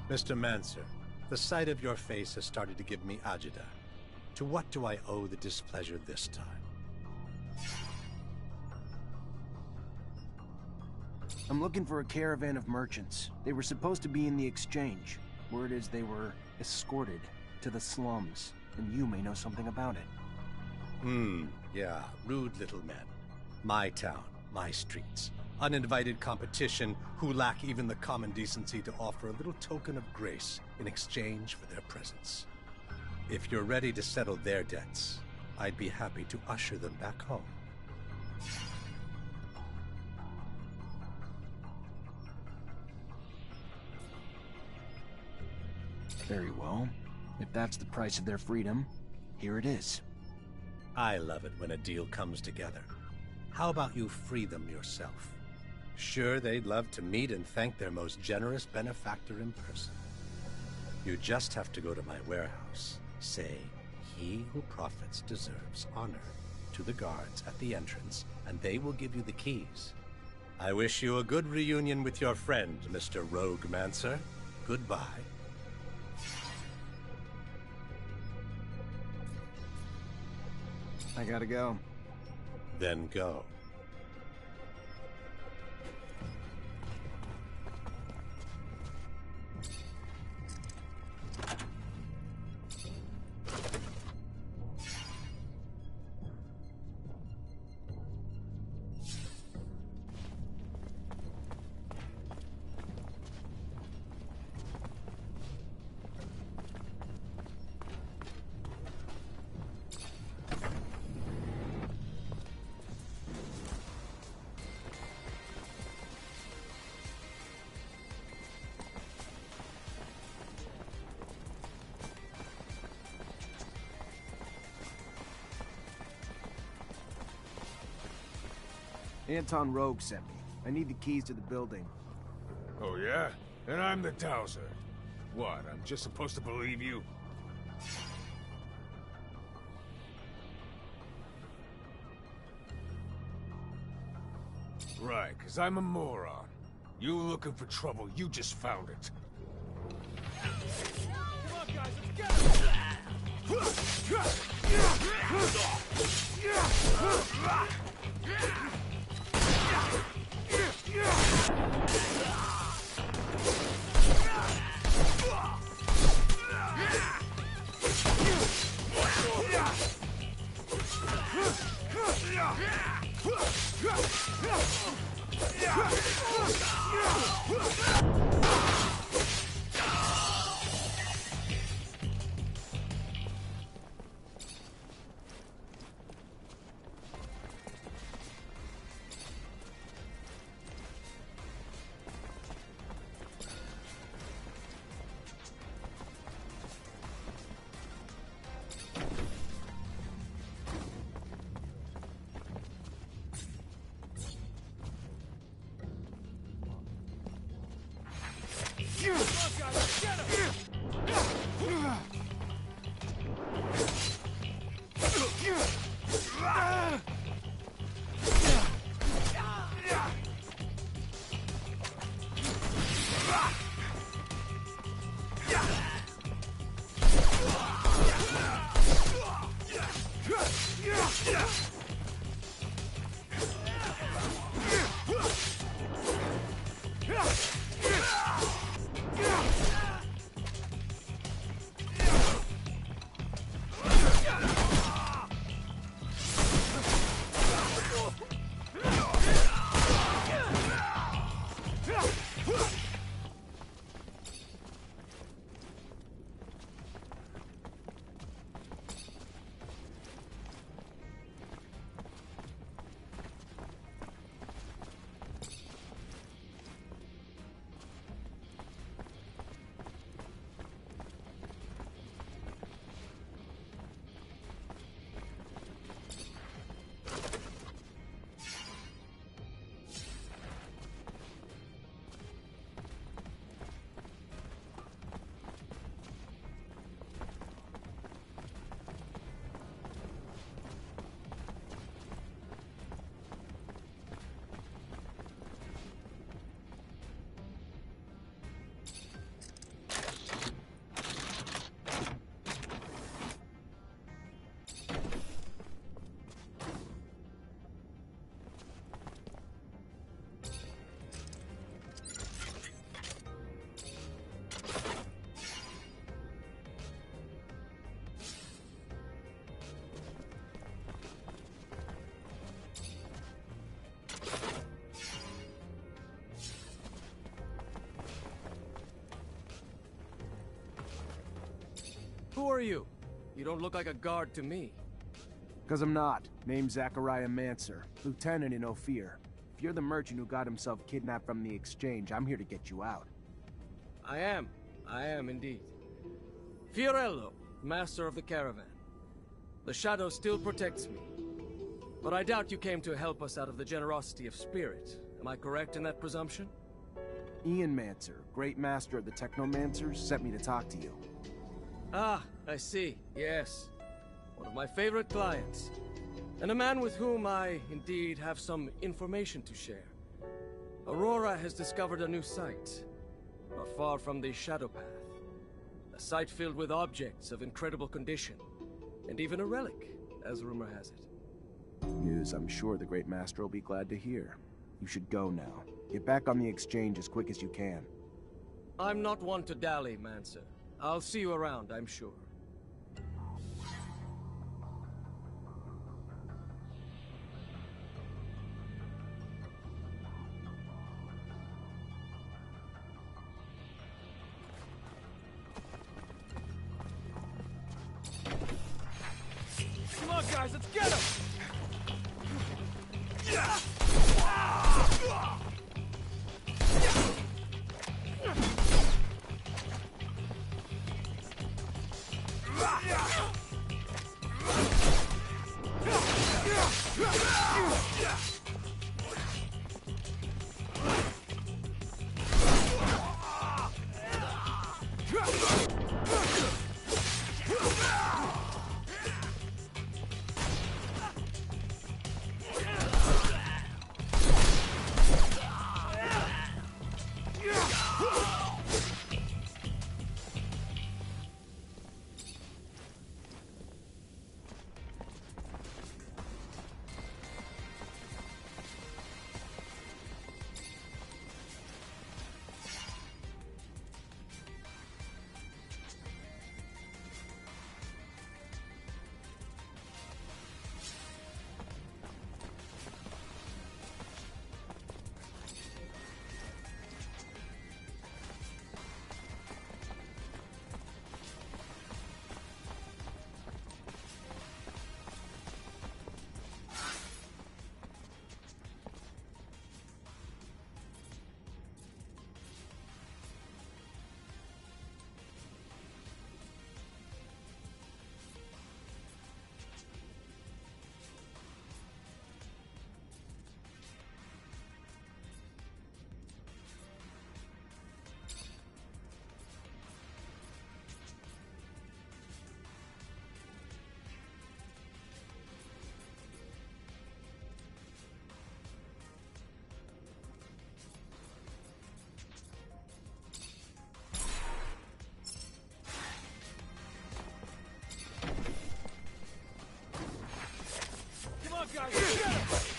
Mr. Mancer, the sight of your face has started to give me agita. To what do I owe the displeasure this time? I'm looking for a caravan of merchants. They were supposed to be in the exchange. Word is they were escorted to the slums, and you may know something about it. Yeah, rude little men. My town, my streets. Uninvited competition who lack even the common decency to offer a little token of grace in exchange for their presence. If you're ready to settle their debts, I'd be happy to usher them back home. Very well. If that's the price of their freedom, here it is. I love it when a deal comes together. How about you free them yourself? Sure, they'd love to meet and thank their most generous benefactor in person. You just have to go to my warehouse, say, "He who profits deserves honor," to the guards at the entrance, and they will give you the keys. I wish you a good reunion with your friend, Mr. Roguemancer. Goodbye. I gotta go. Then go. Anton Rogue sent me. I need the keys to the building. Oh, yeah? And I'm the Towser. What, I'm just supposed to believe you? Right, 'cause I'm a moron. You looking for trouble, you just found it. Come on, guys, let's get him! Who are you? You don't look like a guard to me. Cause I'm not. Name's Zachariah Mancer, lieutenant in Ophir. If you're the merchant who got himself kidnapped from the exchange, I'm here to get you out. I am indeed. Fiorello, master of the caravan. The shadow still protects me. But I doubt you came to help us out of the generosity of spirit. Am I correct in that presumption? Ian Mancer, great master of the Technomancers, sent me to talk to you. Ah, I see. Yes. One of my favorite clients. And a man with whom I, indeed, have some information to share. Aurora has discovered a new site, not far from the Shadow Path. A site filled with objects of incredible condition, and even a relic, as rumor has it. News I'm sure the Great Master will be glad to hear. You should go now. Get back on the exchange as quick as you can. I'm not one to dally, Mancer. I'll see you around, I'm sure. Come on, guys, let's get him! Guys, let's get him!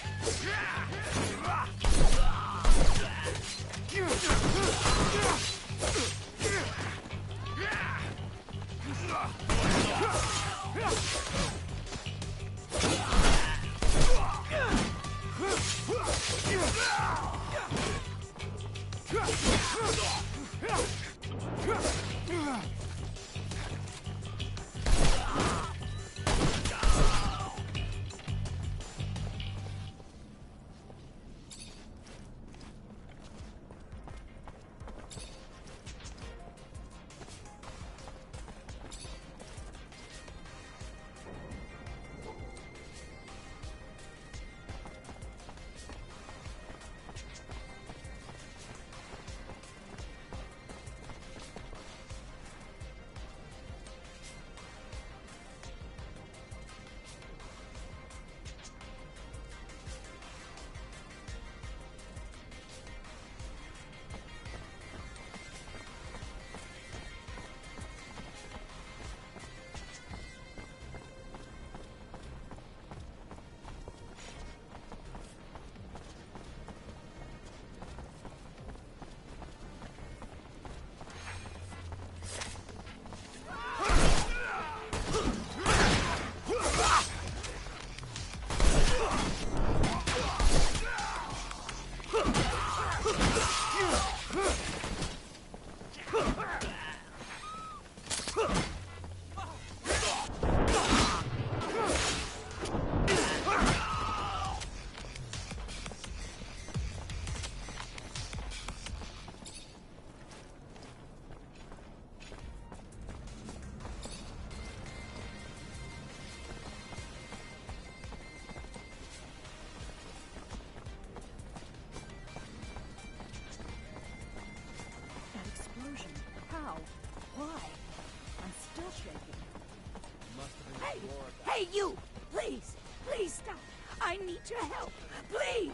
Hey, you! Please! Please stop! I need your help! Please!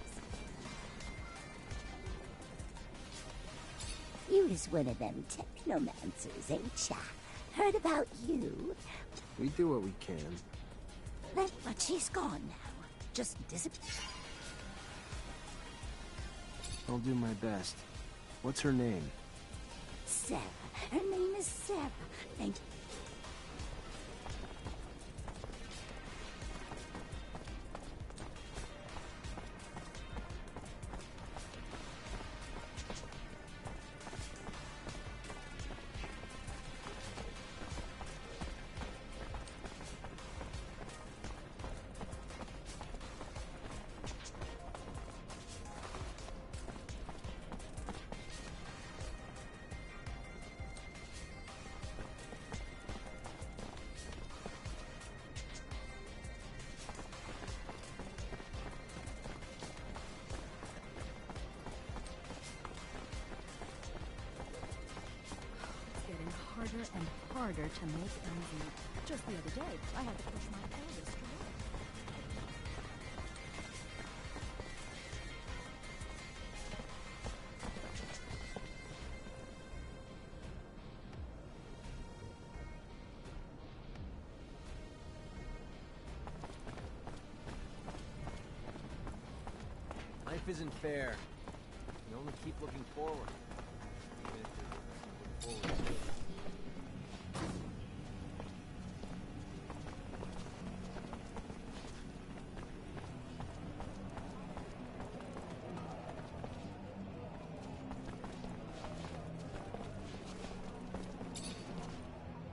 Always one of them Technomancers, ain't ya? Heard about you? We do what we can. But she's gone now. Just disappeared. I'll do my best. What's her name? Sarah. Her name is Sarah. And harder and harder to make ends meet. Just the other day, I had to push my eldest to work. Life isn't fair. You only keep looking forward. Even if there's nothing to look forward to.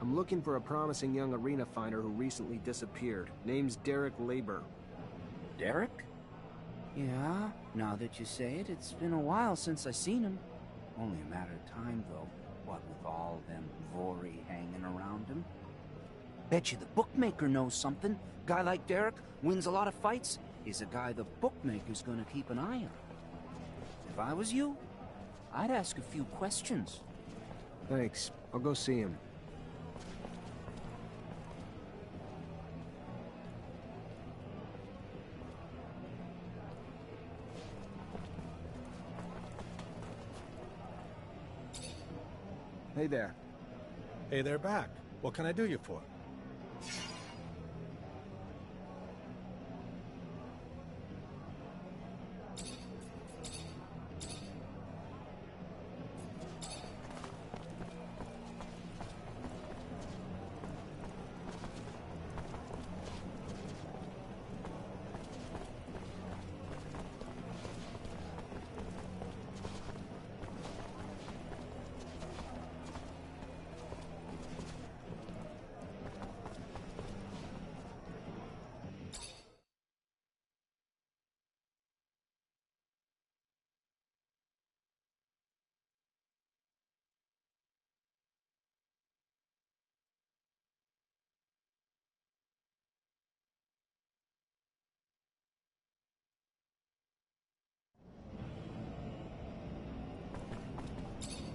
I'm looking for a promising young arena fighter who recently disappeared. Name's Derek Labor. Derek? Yeah, now that you say it, it's been a while since I seen him. Only a matter of time, though. What with all them Vori hanging around him. Bet you the bookmaker knows something. Guy like Derek wins a lot of fights. Is a guy the bookmaker's gonna keep an eye on. If I was you, I'd ask a few questions. Thanks. I'll go see him. Hey there. Hey there back. What can I do you for?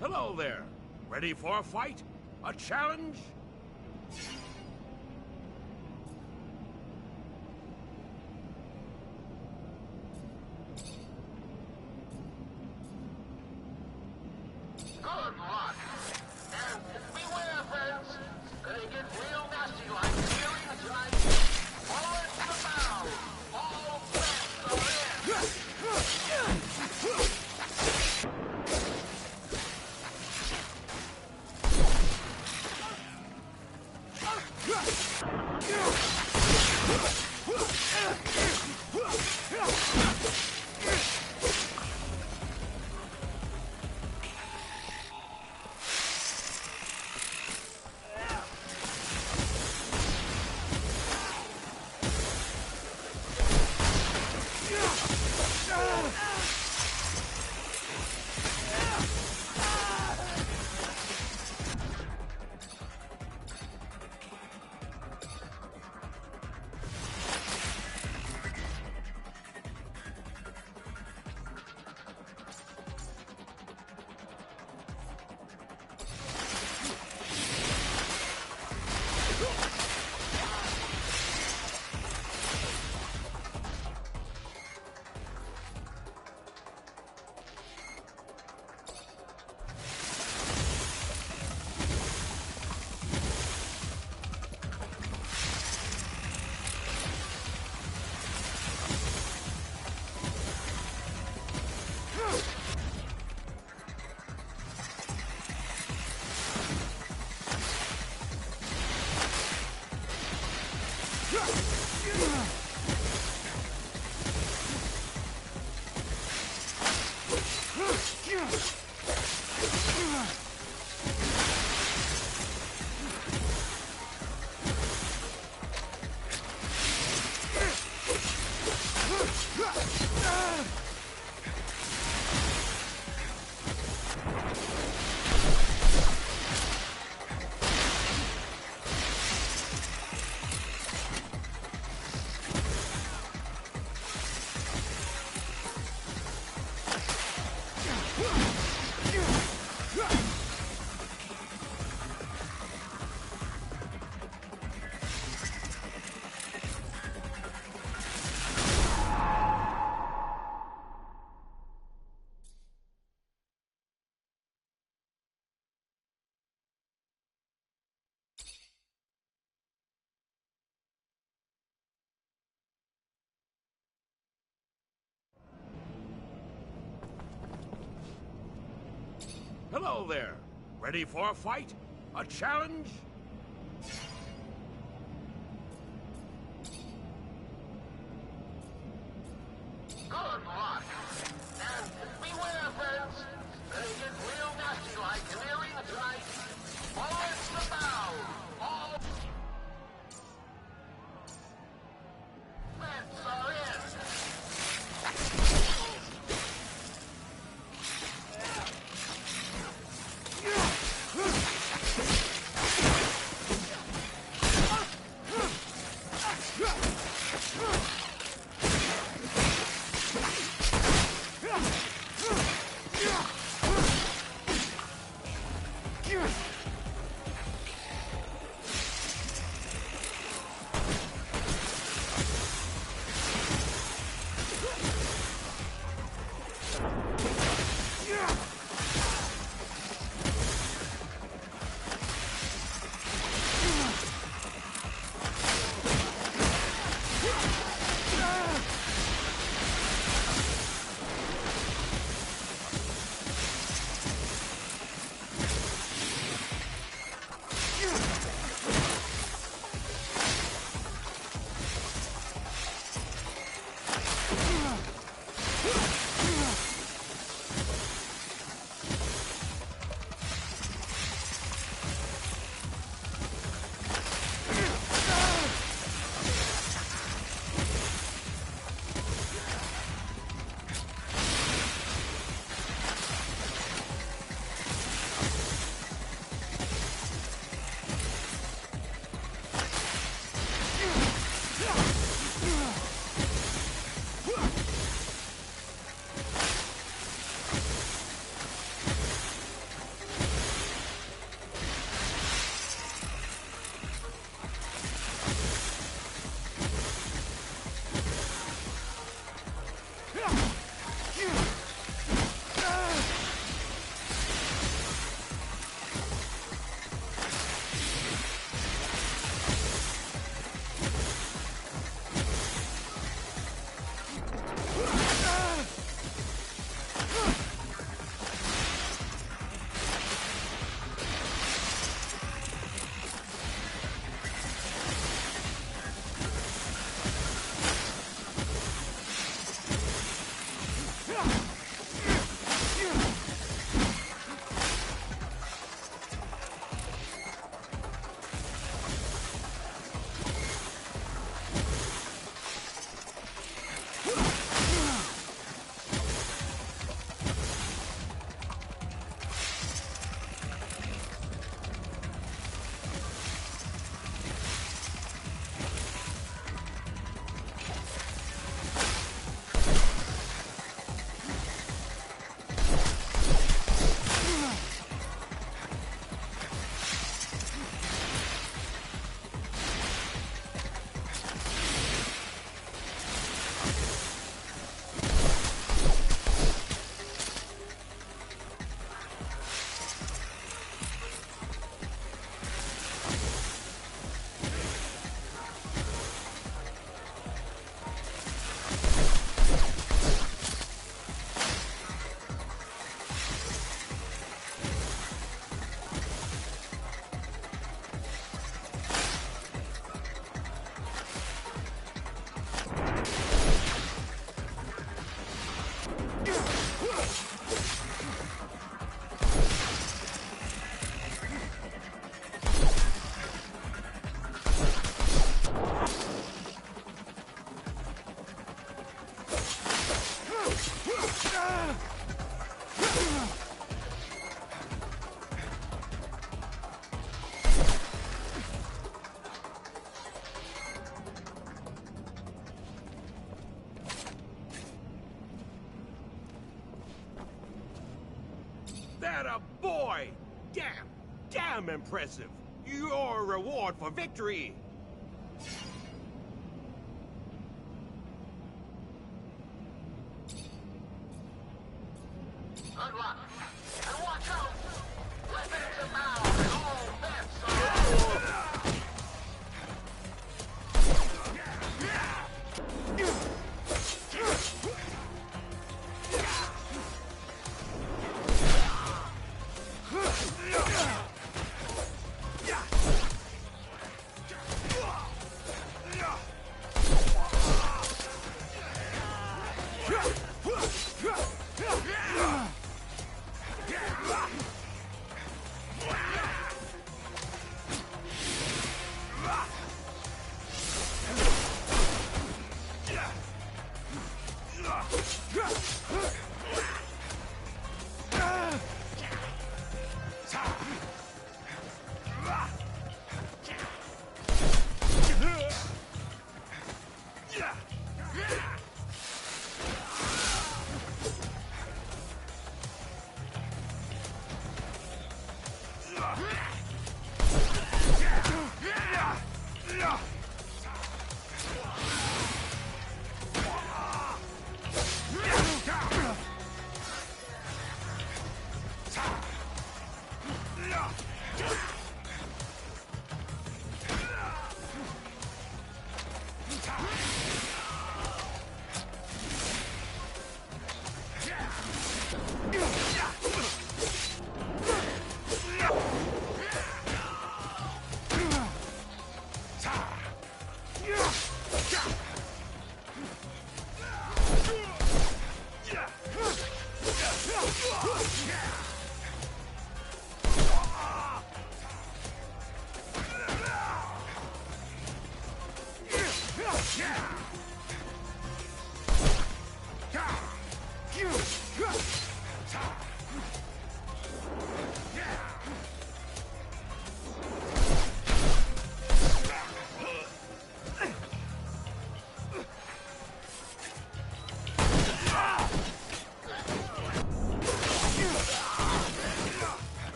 Hello there. Ready for a fight? A challenge? Good luck. And beware, friends. Gonna get real nasty like healing tonight. Forward to the bow. All friends are in. Hello there. Ready for a fight? A challenge? Good luck. And beware, friends. They get real nasty like clearing tonight. Forwards the bow. All bets are in. damn impressive. Your reward for victory. Good luck. And watch out! Weapons abound and all bets are off.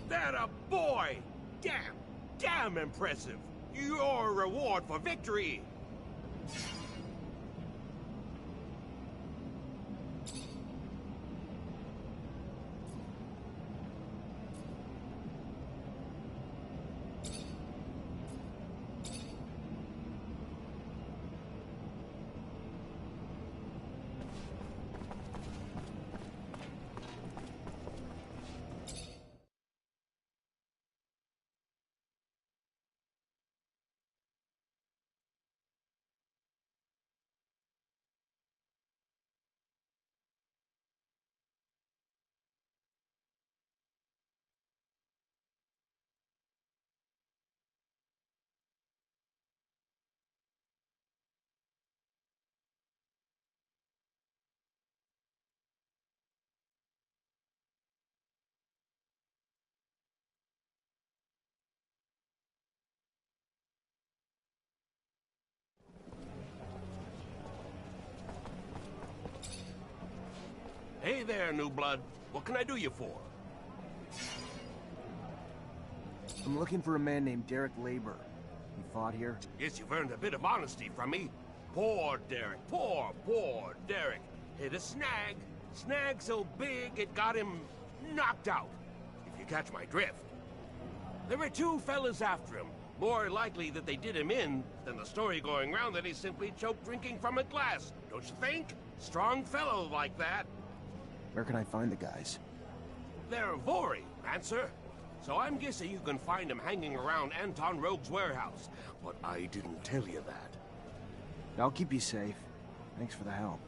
That a boy! Damn impressive. Your reward for victory. there, new blood. What can I do you for? I'm looking for a man named Derek Labor. He fought here? Guess you've earned a bit of honesty from me. Poor Derek. Poor Derek. Hit a snag. Snag so big it got him knocked out, if you catch my drift. There were two fellas after him. More likely that they did him in than the story going round that he simply choked drinking from a glass. Don't you think? Strong fellow like that. Where can I find the guys? They're Vori, Mancer. So I'm guessing you can find them hanging around Anton Rogue's warehouse. But I didn't tell you that. I'll keep you safe. Thanks for the help.